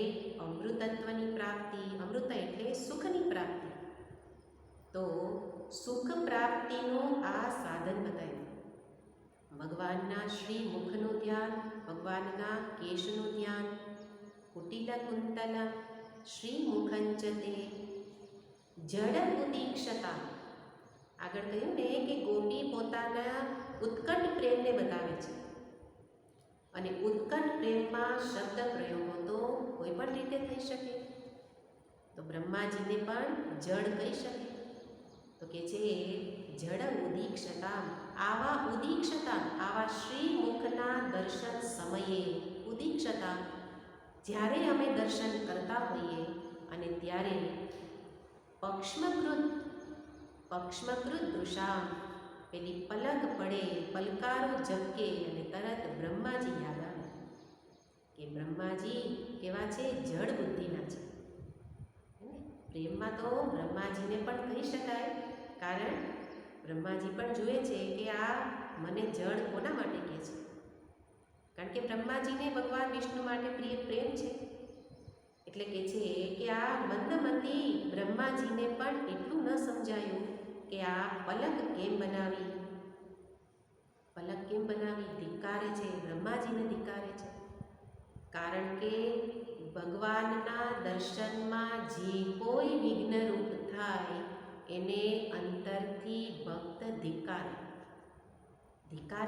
અમૃતત્વની પ્રાપ્તિ, અમૃત એટલે સુખની પ્રાપ્તિ. તો સુખ પ્રાપ્તિનું આ સાધન બતાવ્યું. ભગવાનના શ્રી મુખનું ધ્યાન, ભગવાનના કેશનું ધ્યાન. કુટિલ કુંતલ શ્રી મુખં ચ તે જડ ઉદીક્ષતા. આગળ કહ્યું ને કે ગોપી પોતાના ઉત્કટ પ્રેમને બતાવે છે અને ઉત્કટ પ્રેમમાં શબ્દ પ્રયોગો તો કોઈ પણ રીતે થઈ શકે. તો બ્રહ્માજીને પણ જડ કહી શકે. તો કે છે જડ ઉદીક્ષતા. આવા શ્રી મુખના દર્શન સમયે, ઉદીક્ષતા જ્યારે અમે દર્શન કરતા હોઈએ અને ત્યારે પક્ષ્મકૃત દૃશામ, પેલી પલક પડે, પલકારો ઝબકે અને તરત બ્રહ્માજી યાદ આવે કે બ્રહ્માજી કેવા છે? જડ બુદ્ધિના છે. પ્રેમમાં તો બ્રહ્માજીને પણ કહી શકાય, કારણ બ્રહ્માજી પણ જુએ છે કે આ મને જડ કોના માટે કહે છે. કારણ કે બ્રહ્માજીને ભગવાન વિષ્ણુ માટે પ્રિય પ્રેમ છે. એટલે કે છે કે આ મંદમતી બ્રહ્માજીને પણ એટલું ન સમજાયું કે આ પલક કેમ બનાવી, ધિક્કારે છે, બ્રહ્માજીને ધિક્કારે છે. કારણ કે ભગવાનના દર્શનમાં જે કોઈ વિઘ્નરૂપ થાય એને અંતરથી ભક્ત ધિક્કારે.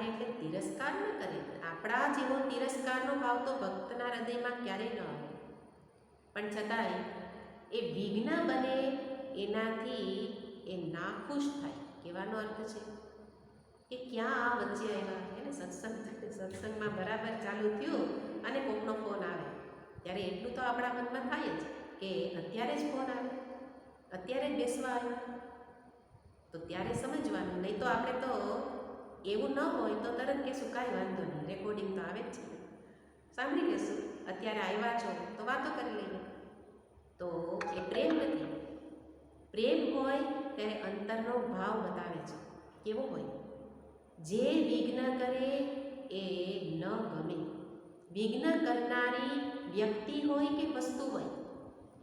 એટલે તિરસ્કાર ન કરે. આપણા જેવો તિરસ્કારનો ભાવ તો ભક્તના હૃદયમાં ક્યારેય ન આવે, પણ છતાંય એ વિઘ્ન બને એનાથી એ નાખુશ થાય. કહેવાનો અર્થ છે કે ક્યાં આ વચ્ચે આવ્યા એને સત્સંગમાં બરાબર ચાલુ થયું અને કોકનો ફોન આવે ત્યારે એટલું તો આપણા મનમાં થાય જ કે અત્યારે જ ફોન આવે, અત્યારે જ બેસવા આવ્યા. તો ત્યારે સમજવાનું. નહીં તો આપણે તો એવું ન હોય તો તરત કહેશું કાંઈ વાંધો નહીં, રેકોર્ડિંગ તો આવે જ છે, સાંભળી લેશું. અત્યારે આવ્યા છો તો વાતો કરી લઈએ. તો એ પ્રેમ નથી. પ્રેમ હોય ત્યારે અંતરનો ભાવ બતાવે છે. કેવો હોય? જે વિઘ્ન કરે એ ન ગમે. વિઘ્ન કરનારી વ્યક્તિ હોય કે વસ્તુ હોય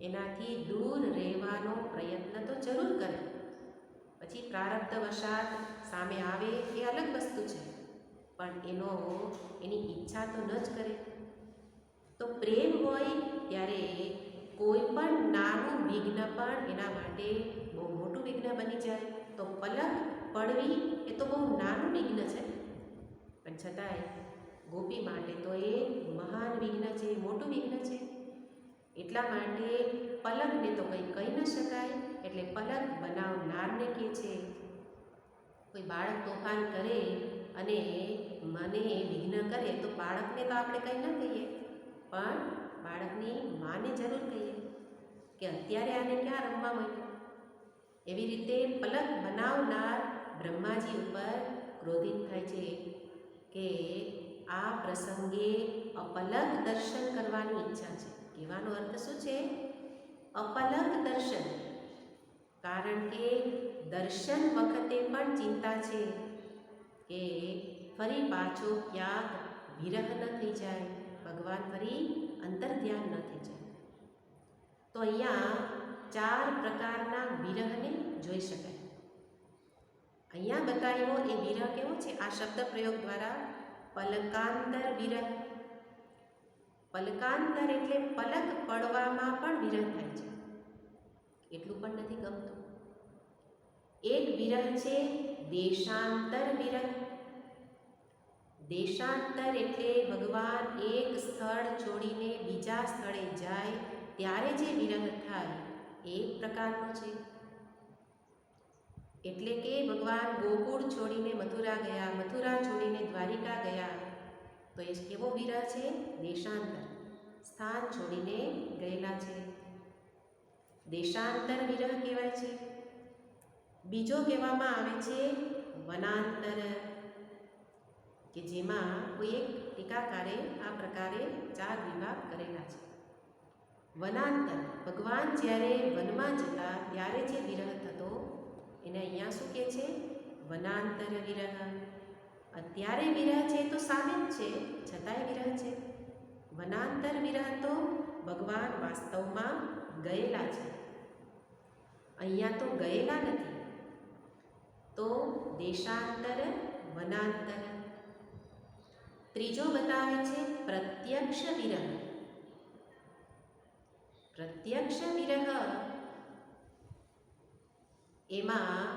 એનાથી દૂર રહેવાનો પ્રયત્ન તો જરૂર કરે. પછી પ્રારબ્ધ વશાત સામે આવે એ અલગ વસ્તુ છે, પણ એની ઈચ્છા તો ન જ કરે. તો પ્રેમ હોય ત્યારે કોઈ પણ નાનું વિઘ્ન પણ એના માટે બહુ મોટું વિઘ્ન બની જાય. તો પલક પડવી એ તો બહુ નાનું વિઘ્ન છે, પણ છતાંય ગોપી માટે તો એ મહાન વિઘ્ન છે, મોટું વિઘ્ન છે. એટલા માટે પલકને તો કંઈ કહી ન શકાય. એટલે પલક બનાવનારને કહે છે કોઈ બાળક તોફાન કરે અને મને વિઘ્ન કરે તો બાળકને તો આપણે કંઈ ન કહીએ, પણ બાળકની માને જરૂર કહીએ કે અત્યારે આને ક્યાં રમવા માંડ્યો. એવી રીતે પલક બનાવનાર બ્રહ્માજી ઉપર ક્રોધિત થાય છે કે આ પ્રસંગે અપલક દર્શન કરવાની ઈચ્છા છે. કહેવાનો અર્થ શું છે? અપલક દર્શન. કારણ કે દર્શન વખતે પણ ચિંતા છે કે ફરી પાછો ક્યાંક વિરહ ન થઈ જાય, ભગવાન ફરી અંતર્ધ્યાન ન થઈ જાય. તો અહીંયા 4 પ્રકારના વિરહને જોઈ શકાય. અહીંયા બતાવ્યો એ વિરહ કેવો છે? આ શબ્દ પ્રયોગ દ્વારા પલકાંતર વિરહ. પલકાંતર એટલે પલક પડવામાં પણ વિરહ થાય છે, એટલું પણ નથી ગમતું. એક વિરહ છે દેશાંતર વિરહ. દેશાંતર એટલે ભગવાન એક સ્થળ છોડીને બીજા સ્થળે જાય ત્યારે જે વિરહ થાય એ એક પ્રકારનો છે. એટલે કે ભગવાન ગોકુળ છોડીને મથુરા ગયા, મથુરા છોડીને દ્વારિકા ગયા, તો એ કેવો વિરહ છે? દેશાંતર. સ્થાન છોડીને ગયેલા છે, દેશાંતર વિરહ કહેવાય છે. બીજો કહેવામાં આવે છે વનાંતર, કે જેમાં કોઈ એક ટીકાકારે આ પ્રકારે 4 વિભાગ કરેલા છે. વનાંતર, ભગવાન જ્યારે વનમાં જતા ત્યારે જે વિરહ થતો એને અહીંયા શું કહે છે? વનાંતર વિરહ. અત્યારે વિરહ છે તો સામે જ છે, છતાંય વિરહ છે. વનાંતર વિરહ તો ભગવાન વાસ્તવમાં ગયેલા છે, અહીંયા તો ગયેલા નથી. તો દેશાંતર, વનાંતર. ત્રીજો બતાવે છે પ્રત્યક્ષ વિરહ. પ્રત્યક્ષ વિરહ એમાં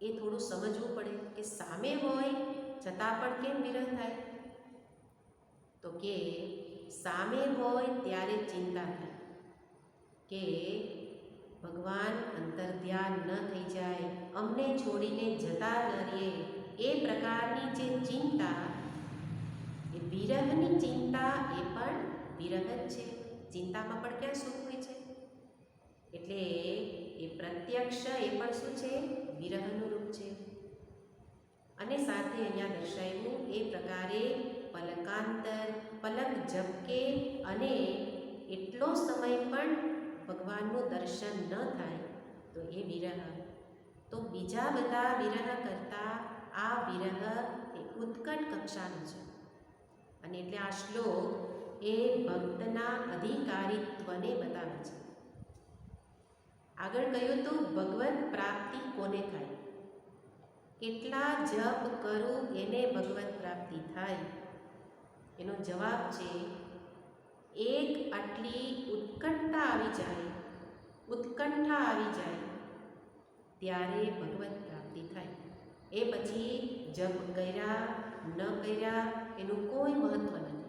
એ થોડું સમજવું પડે કે સામે હોય છતાં પણ કેમ વિરહ થાય? તો કે સામે હોય ત્યારે ચિંતા થાય કે ભગવાન અંતર્ધ્યાન ન થઈ જાય, અમને છોડીને જતા ન રહે, એ પ્રકારની જે ચિંતા, એ વિરહની ચિંતા એ પણ વિરહ જ છે. ચિંતામાં પણ ક્યાં સુખ હોય છે? એટલે એ પ્રત્યક્ષ એ પણ શું છે? વિરહનું રૂપ છે. અને સાથે અહીંયા દર્શાવ્યું એ પ્રકારે પલકાંતર, પલક ઝબકે અને એટલો સમય પણ ભગવાનનું દર્શન ન થાય તો એ વિરહ. તો બીજા બધા વિરહ કરતાં આ વિરહ એ ઉત્કટ કક્ષાનો છે. અને એટલે આ શ્લોક એ ભક્તના અધિકારીત્વને બતાવે છે. આગળ કહ્યું તો ભગવત પ્રાપ્તિ કોને થાય? કેટલા જપ કરું એને ભગવત પ્રાપ્તિ થાય? એનો જવાબ છે એક આટલી ઉત્કંઠા આવી જાય, ઉત્કંઠા આવી જાય ત્યારે ભગવત પ્રાપ્તિ થાય. એ પછી જપ કર્યા ન કર્યા એનું કોઈ મહત્વ નથી.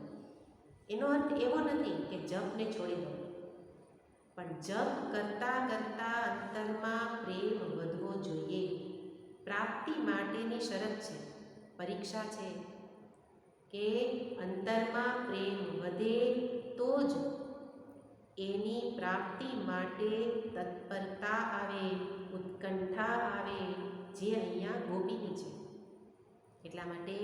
એનો અર્થ એવો નથી કે જપને છોડી દો, પણ જપ કરતાં કરતાં અંતરમાં પ્રેમ વધવો જોઈએ. પ્રાપ્તિ માટેની શરત છે, પરીક્ષા છે કે અંતરમાં પ્રેમ વધે તો જ એની પ્રાપ્તિ માટે તત્પરતા આવે, ઉત્કંઠા આવે, જે અહીંયા ગોપીની છે. એટલા માટે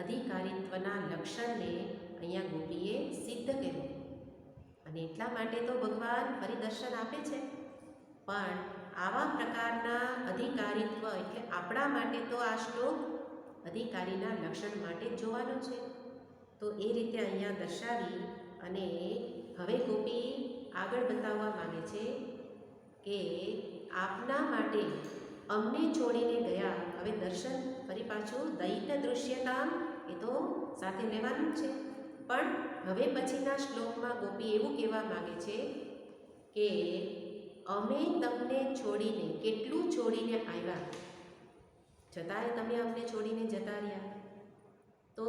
અધિકારીત્વના લક્ષણને અહીંયા ગોપીએ સિદ્ધ કર્યું. અને એટલા માટે તો ભગવાન ફરી દર્શન આપે છે. પણ આવા પ્રકારના અધિકારીત્વ એટલે આપણા માટે તો આ શ્લોક અધિકારીના લક્ષણ માટે જ જોવાનો છે. તો એ રીતે અહીંયા દર્શાવી અને હવે ગોપી આગળ બતાવવા માંગે છે કે આપના માટે અમને છોડીને ગયા. હવે દર્શન ફરી પાછું દૈત્ય દૃશ્યતામ એ તો સાથે લેવાનું જ છે, પણ હવે પછીના શ્લોકમાં ગોપી એવું કહેવા માંગે છે કે અમે તમને છોડીને, કેટલું છોડીને આવ્યા, છતાંય તમે અમને છોડીને જતા રહ્યા. તો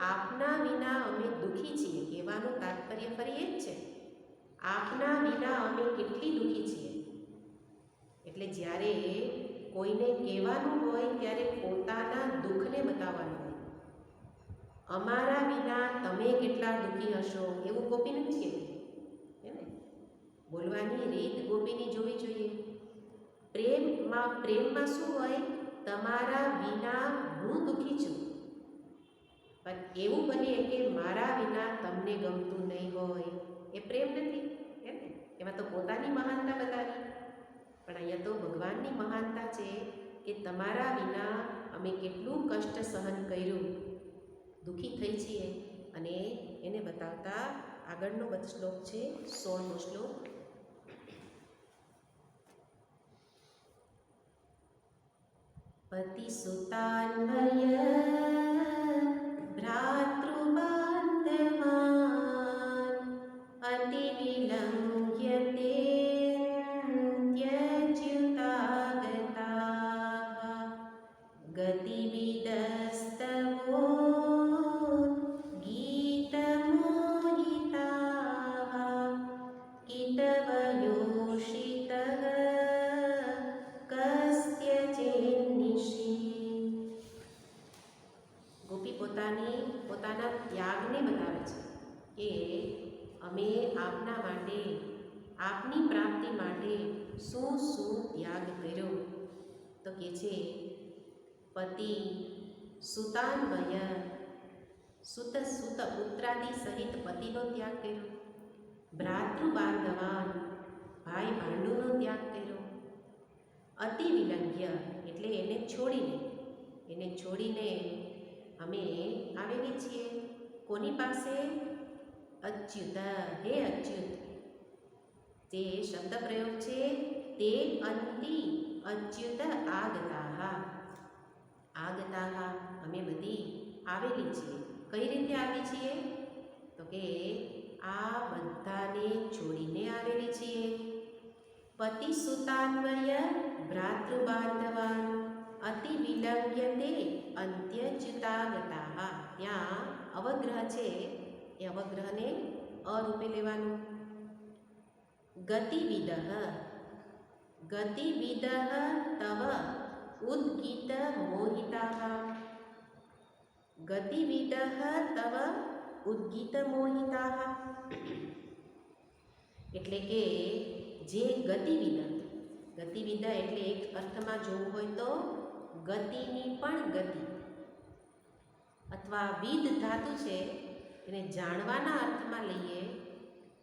આપના વિના અમે દુઃખી છીએ. કહેવાનું તાત્પર્ય ફરી એ જ છે, આપના વિના અમે કેટલી દુઃખી છીએ. એટલે જ્યારે કોઈને કહેવાનું હોય ત્યારે પોતાના દુઃખને બતાવવાનું હોય. અમારા વિના તમે કેટલા દુઃખી હશો એવું ગોપી નથી કહેતી, હે ને? બોલવાની રીત ગોપીની જોવી જોઈએ. પ્રેમમાં શું હોય? તમારા વિના હું દુઃખી છું, પણ એવું બને કે મારા વિના તમને ગમતું નહીં હોય, એ પ્રેમ નથી, હે ને? એમાં તો પોતાની મહાનતા બતાવી. પણ અહીંયા તો ભગવાનની મહાનતા છે કે તમારા વિના અમે કેટલું કષ્ટ સહન કર્યું, દુઃખી થઈ છીએ, અને એને બતાવતા આગળનો શ્લોક છે 16મો શ્લોક. પતિસુતાન્વય ભ્રાતૃબાંધવાન અતિ વિલંઘ્યતે ત્યજ્યુતાગતા ગતિવિદસ્તવો ગીતમોહિતા કિતવયોષિત પોતાના ત્યાગને બતાવે છે કે અમે આપના માટે, આપની પ્રાપ્તિ માટે શું શું ત્યાગ કર્યો. તો કે છે પતિ સુતાન્વય, સુત પુત્રાદિ સહિત પતિનો ત્યાગ કર્યો. ભ્રાતૃબાંધવાન, ભાઈ ભાંડુનો ત્યાગ કર્યો. અતિ વિલંઘ્ય એટલે એને છોડીને અમે આવેલી છીએ કોની પાસે? અચ્યુત, હે અચ્યુત. જે શબ્દ પ્રયોગ છે તે અંતિ અચ્યુત આગતાહ, અમે બધી આવેલી છીએ. કઈ રીતે આવી છીએ? તો કે આ બધાને છોડીને આવેલી છીએ. પતિ સુતાન્વય ભ્રાતૃબાંધવાન અતિ વિલંઘ્યતે અંત્યચ્યુતાગતા. ત્યાં અવગ્રહ છે, એ અવગ્રહને અરૂપે લેવાનું. ગતિવિદ તવ ઉદ્ગીત મોહિતા. ગતિવિદ તવ ઉદ્ગીત મોહિતા એટલે કે જે ગતિવિદ એટલે એક અર્થમાં જોવું હોય તો ગતિની પણ ગતિ, અથવા વિદ ધાતુ છે એને જાણવાના અર્થમાં લઈએ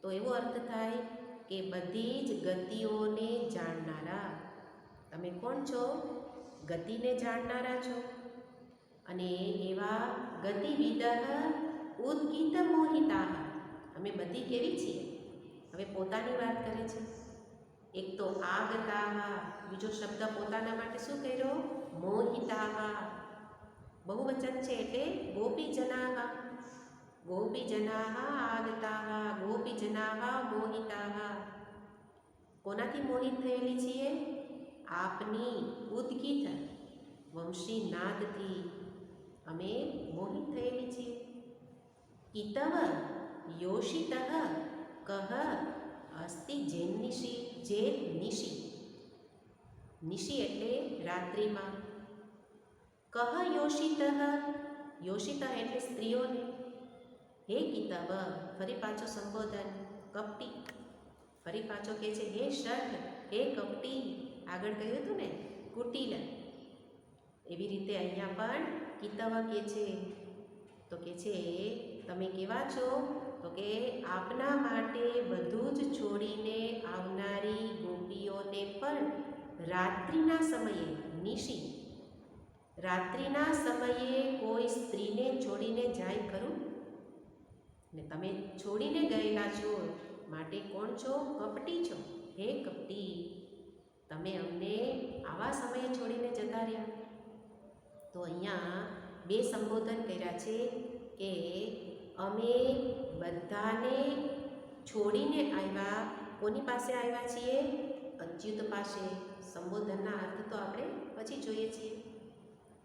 તો એવો અર્થ થાય કે બધી જ ગતિઓને જાણનારા. તમે કોણ છો? ગતિને જાણનારા છો. અને એવા ગતિવિદ ઉદ્ગીત મોહિતા. અમે બધી કેવી છીએ? હવે પોતાની વાત કરે છે. એક તો આગતા, બીજો શબ્દ પોતાના માટે શું કર્યો? મોહિતા. બહુવચન છે એટલે ગોપીજનાહ. આગતા, ગોપીજનાહ મોહિતા. કોનાથી મોહિત થયેલી છીએ? આપની ઉદ્ગીત વંશી નાદથી અમે મોહિત થયેલી છીએ. કિતવ યોષિત કહ અસ્તિ જેન્નિશી. નિશી એટલે રાત્રિમાં. કહ યોષિત એટલે સ્ત્રીઓને. હે કિતવ, ફરી પાછો સંબોધન કપટી. ફરી પાછો કહે છે હે શઠ, હે કપટી. આગળ કહ્યું હતું ને કુટિલ, એવી રીતે અહીંયા પણ કિતવ કહે છે. તો કે છે તમે કેવા છો? તો કે આપના માટે બધું જ છોડીને આવનારી ગોપીઓને પણ રાત્રિના સમયે, રાત્રિના સમયે કોઈ સ્ત્રીને છોડીને જાય ખરું? ને તમે છોડીને ગયેલા છો માટે કોણ છો? કપટી છો. હે કપટી, તમે અમને આવા સમયે છોડીને જતા રહ્યા. તો અહીંયા બે સંબોધન કર્યા છે કે અમે બધાને છોડીને આવ્યા. કોની પાસે આવ્યા છીએ? અચ્યુત પાસે. સંબોધનના અર્થ તો આપણે પછી જોઈએ છીએ,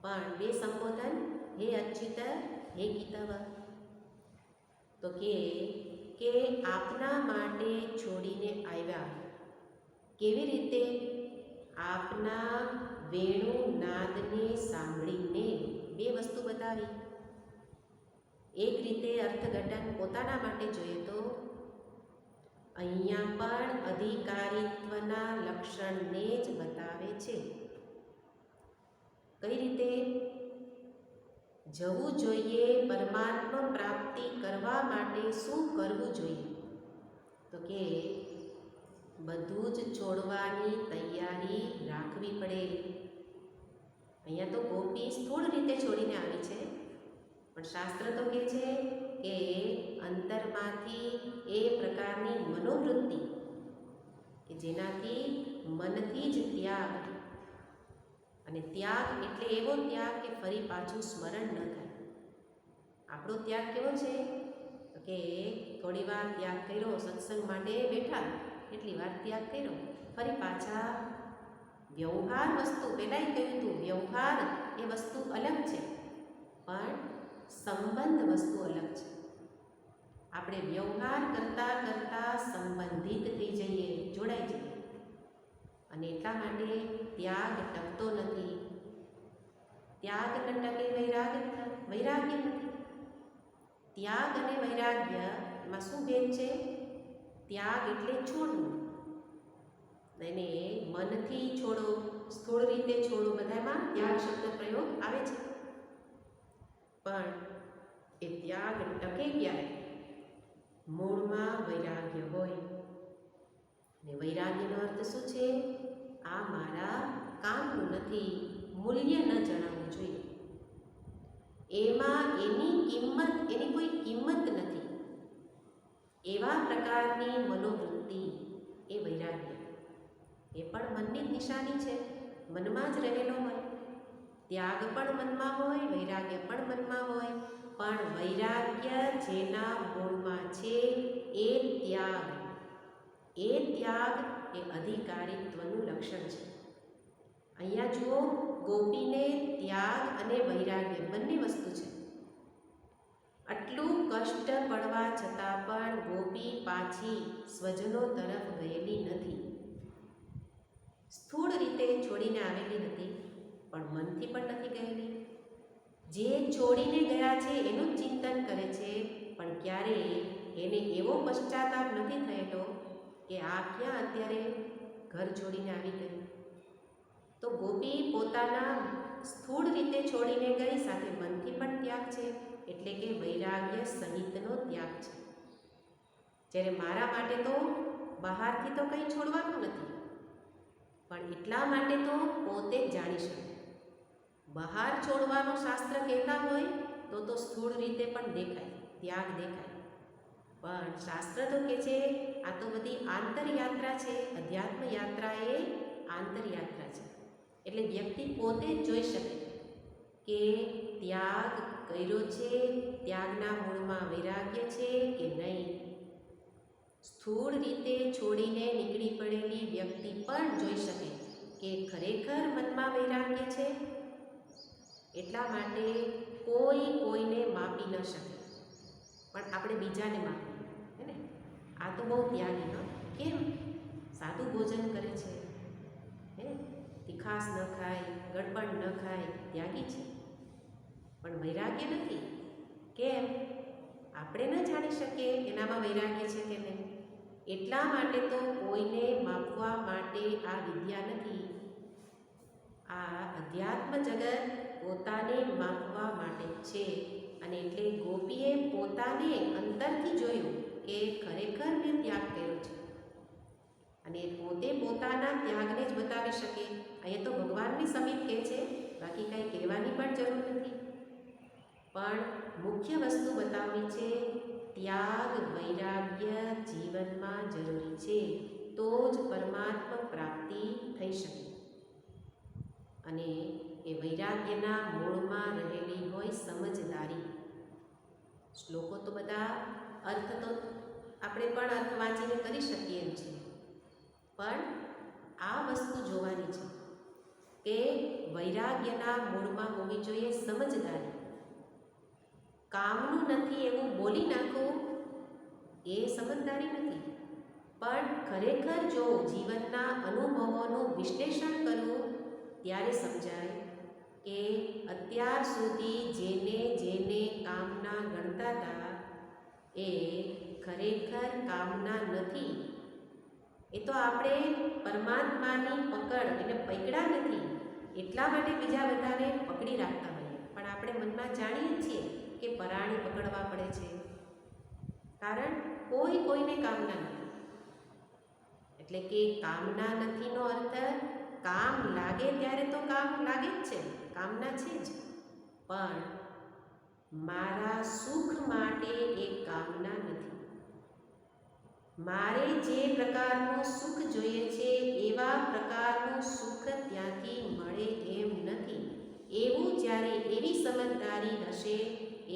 પણ બે સંબોધન હે અચ્યુત, હે કિતવ. તો કે આપના માટે છોડીને આવ્યા. કેવી રીતે? આપના વેણુ નાદને સાંભળીને. બે વસ્તુ બતાવી. એક રીતે અર્થઘટન પોતાના માટે જોઈએ તો અહીંયા પણ અધિકારીત્વના લક્ષણને જ બતાવે છે. કઈ રીતે? જવું જોઈએ, પરમાત્મા પ્રાપ્તિ કરવા માટે શું કરવું જોઈએ? તો કે બધું જ છોડવાની તૈયારી રાખવી પડે. અહીંયા તો ગોપી સ્થૂળ રીતે છોડીને આવી છે, પણ શાસ્ત્ર તો કહે છે કે અંતરમાંથી એ પ્રકારની મનોવૃત્તિ કે જેનાથી મનથી જ ત્યાગ, અને ત્યાગ એટલે એવો ત્યાગ કે ફરી પાછું સ્મરણ ન થાય. આપણો ત્યાગ કેવો છે? તો કે થોડી વાર ત્યાગ કર્યો, સત્સંગ માટે બેઠા, એટલી વાર ત્યાગ કર્યો, ફરી પાછા વ્યવહાર વસ્તુ, પહેલાં કહ્યું હતું વ્યવહાર એ વસ્તુ અલગ છે, પણ સંબંધ વસ્તુ અલગ છે. આપણે વ્યવહાર કરતાં કરતાં સંબંધિત થઈ જઈએ, જોડાઈ જઈએ, અને એટલા માટે ત્યાગ ટકતો નથી. ત્યાગ ન ટકે વૈરાગ્ય નથી. ત્યાગ અને વૈરાગ્યમાં શું ભેદ છે? ત્યાગ એટલે છોડવું, અને મનથી છોડો, સ્થૂળ રીતે છોડો, બધામાં ત્યાગ શબ્દ પ્રયોગ આવે છે. પણ એ ત્યાગ ટકે ક્યારે? મૂળમાં વૈરાગ્ય હોય. અને વૈરાગ્યનો અર્થ શું છે? આ મારા કામનું નથી, મૂલ્ય ન જણાવવું જોઈએ. એમાં એની કોઈ કિંમત નથી, એવા પ્રકારની મનોવૃત્તિ એ વૈરાગ્ય. એ પણ મનની જ નિશાની છે, મનમાં જ રહેલો હોય. ત્યાગ પણ મનમાં હોય, વૈરાગ્ય પણ મનમાં હોય, પણ વૈરાગ્ય જેના મૂળમાં છે એ ત્યાગ એ અધિકારીત્વનું લક્ષણ છે. અહીંયા જુઓ, ગોપીને ત્યાગ અને વૈરાગ્ય બંને વસ્તુ છે. આટલું કષ્ટ પડવા છતાં પણ ગોપી પાછી સ્વજનો તરફ ગયેલી નથી. સ્થૂળ રીતે છોડીને આવેલી નથી, પણ મનથી પણ નથી ગયેલી. જે છોડીને ગયા છે એનું જ ચિંતન કરે છે, પણ ક્યારેય એને એવો પશ્ચાતાપ નથી થયેલો કે આ ક્યાં અત્યારે ઘર છોડીને આવી ગઈ. તો ગોપી પોતાના સ્થૂળ રીતે છોડીને ગઈ, સાથે મનથી પણ ત્યાગ છે, એટલે કે વૈરાગ્ય સહિતનો ત્યાગ છે. જ્યારે મારા માટે તો બહારથી તો કંઈ છોડવાનું નથી, પણ એટલા માટે તો પોતે જ જાણી શકે. બહાર છોડવાનું શાસ્ત્ર કહેતા હોય તો સ્થૂળ રીતે પણ દેખાય, ત્યાગ દેખાય, પણ શાસ્ત્ર તો કહે છે આ તો બધી આંતરયાત્રા છે. અધ્યાત્મ યાત્રા એ આંતરયાત્રા છે, એટલે વ્યક્તિ પોતે જ જોઈ શકે કે ત્યાગ કર્યો છે, ત્યાગના મૂળમાં વૈરાગ્ય છે કે નહીં. સ્થૂળ રીતે છોડીને નીકળી પડેલી વ્યક્તિ પણ જોઈ શકે કે ખરેખર મનમાં વૈરાગ્ય છે. એટલા માટે કોઈને માપી ન શકે, પણ આપણે બીજાને માપીએ, હે ને? આ તો બહુ ત્યાગી, ન કેમ? સાદું ભોજન કરે છે, હે, તીખાસ ન ખાય, ગળપણ ન ખાય, ત્યાગી છે, પણ વૈરાગ્ય નથી. કેમ? આપણે ન જાણી શકીએ એનામાં વૈરાગ્ય છે કે નહીં. એટલા માટે તો કોઈને માપવા માટે આ વિદ્યા નથી. આ અધ્યાત્મ જગત પોતાને માપવા માટે છે, અને એટલે ગોપીએ પોતાને અંતરથી જોયું કે ખરેખર મેં ત્યાગ કર્યો છે, અને પોતે પોતાના ત્યાગને જ બતાવી શકે. અહીંયા તો ભગવાનની સમીપ કહે છે, બાકી કાંઈ કહેવાની પણ જરૂર નથી. પણ મુખ્ય વસ્તુ બતાવવી છે, ત્યાગ વૈરાગ્ય જીવનમાં જરૂરી છે, તો જ પરમાત્મા પ્રાપ્તિ થઈ શકે. અને એ વૈરાગ્યના મૂળમાં રહેલી હોય સમજદારી. શ્લોકો તો બધા અર્થ તો આપણે પણ અર્થ વાંચીને કરી શકીએ એમ છે, પણ આ વસ્તુ જોવાની છે કે વૈરાગ્યના મૂળમાં હોવી જોઈએ સમજદારી. કામનું નથી એવું બોલી નાખવું એ સમજદારી નથી, પણ ખરેખર જો જીવનના અનુભવોનું વિશ્લેષણ કરવું ત્યારે ત્યારે સમજાય કે અત્યાર સુધી જેને જેને કામના ગણતા હતા એ ખરેખર કામના નથી. એ તો આપણે પરમાત્માની પકડ એટલે પકડા નથી એટલા માટે બીજા બધાને પકડી રાખતા હોઈએ, પણ આપણે મનમાં જાણીએ છીએ કે પરાણી પકડવા પડે છે, કારણ કોઈ કોઈને કામના નથી. એટલે કે કામના નથીનો અર્થ કામ લાગે ત્યારે તો કામ લાગે જ છે, કામના છે જ, પણ મારા સુખ માટે એ કામના નથી. મારે જે પ્રકારનું સુખ જોઈએ છે એવા પ્રકારનું સુખ ત્યાંથી મળે એમ નથી. એવું જ્યારે એવી સમજદારી હશે,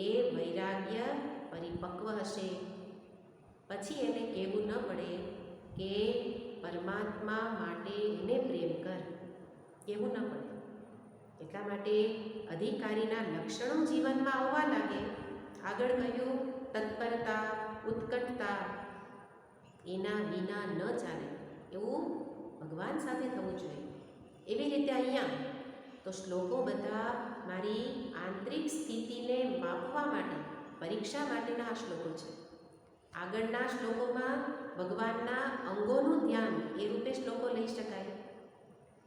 એ વૈરાગ્ય પરિપક્વ હશે, પછી એને કહેવું ન પડે કે પરમાત્મા માટે એને પ્રેમ કર, કહેવું ન પડે. એટલા માટે અધિકારીના લક્ષણો જીવનમાં આવવા લાગે. આગળ કહ્યું તત્પરતા, ઉત્કટતા, એના વિના ન ચાલે એવું ભગવાન સાથે થવું જોઈએ. એવી રીતે અહીંયા તો શ્લોકો બધા મારી આંતરિક સ્થિતિને માપવા માટે, પરીક્ષા માટેના આ શ્લોકો છે. આગળના શ્લોકોમાં ભગવાનના અંગોનું ધ્યાન એ રૂપે શ્લોકો લઈ શકાય,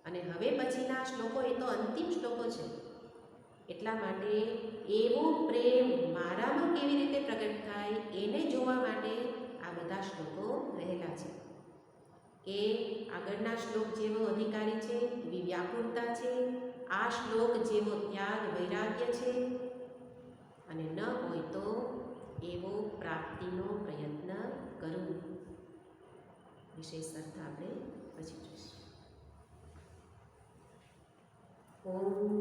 અને હવે પછીના શ્લોકો એ તો અંતિમ શ્લોકો છે. એટલા માટે એવો પ્રેમ મારામાં કેવી રીતે પ્રગટ થાય એને જોવા માટે આ બધા શ્લોકો રહેલા છે. કે આગળના શ્લોક જેવો અધિકારી છે એવી વ્યાકુળતા છે, આ શ્લોક જેવો ત્યાગ વૈરાગ્ય છે, અને ન હોય તો એવો પ્રાપ્તિનો પ્રયત્ન કરવું. વિશેષ અર્થ આપણે પછી જોઈશું. ઓમ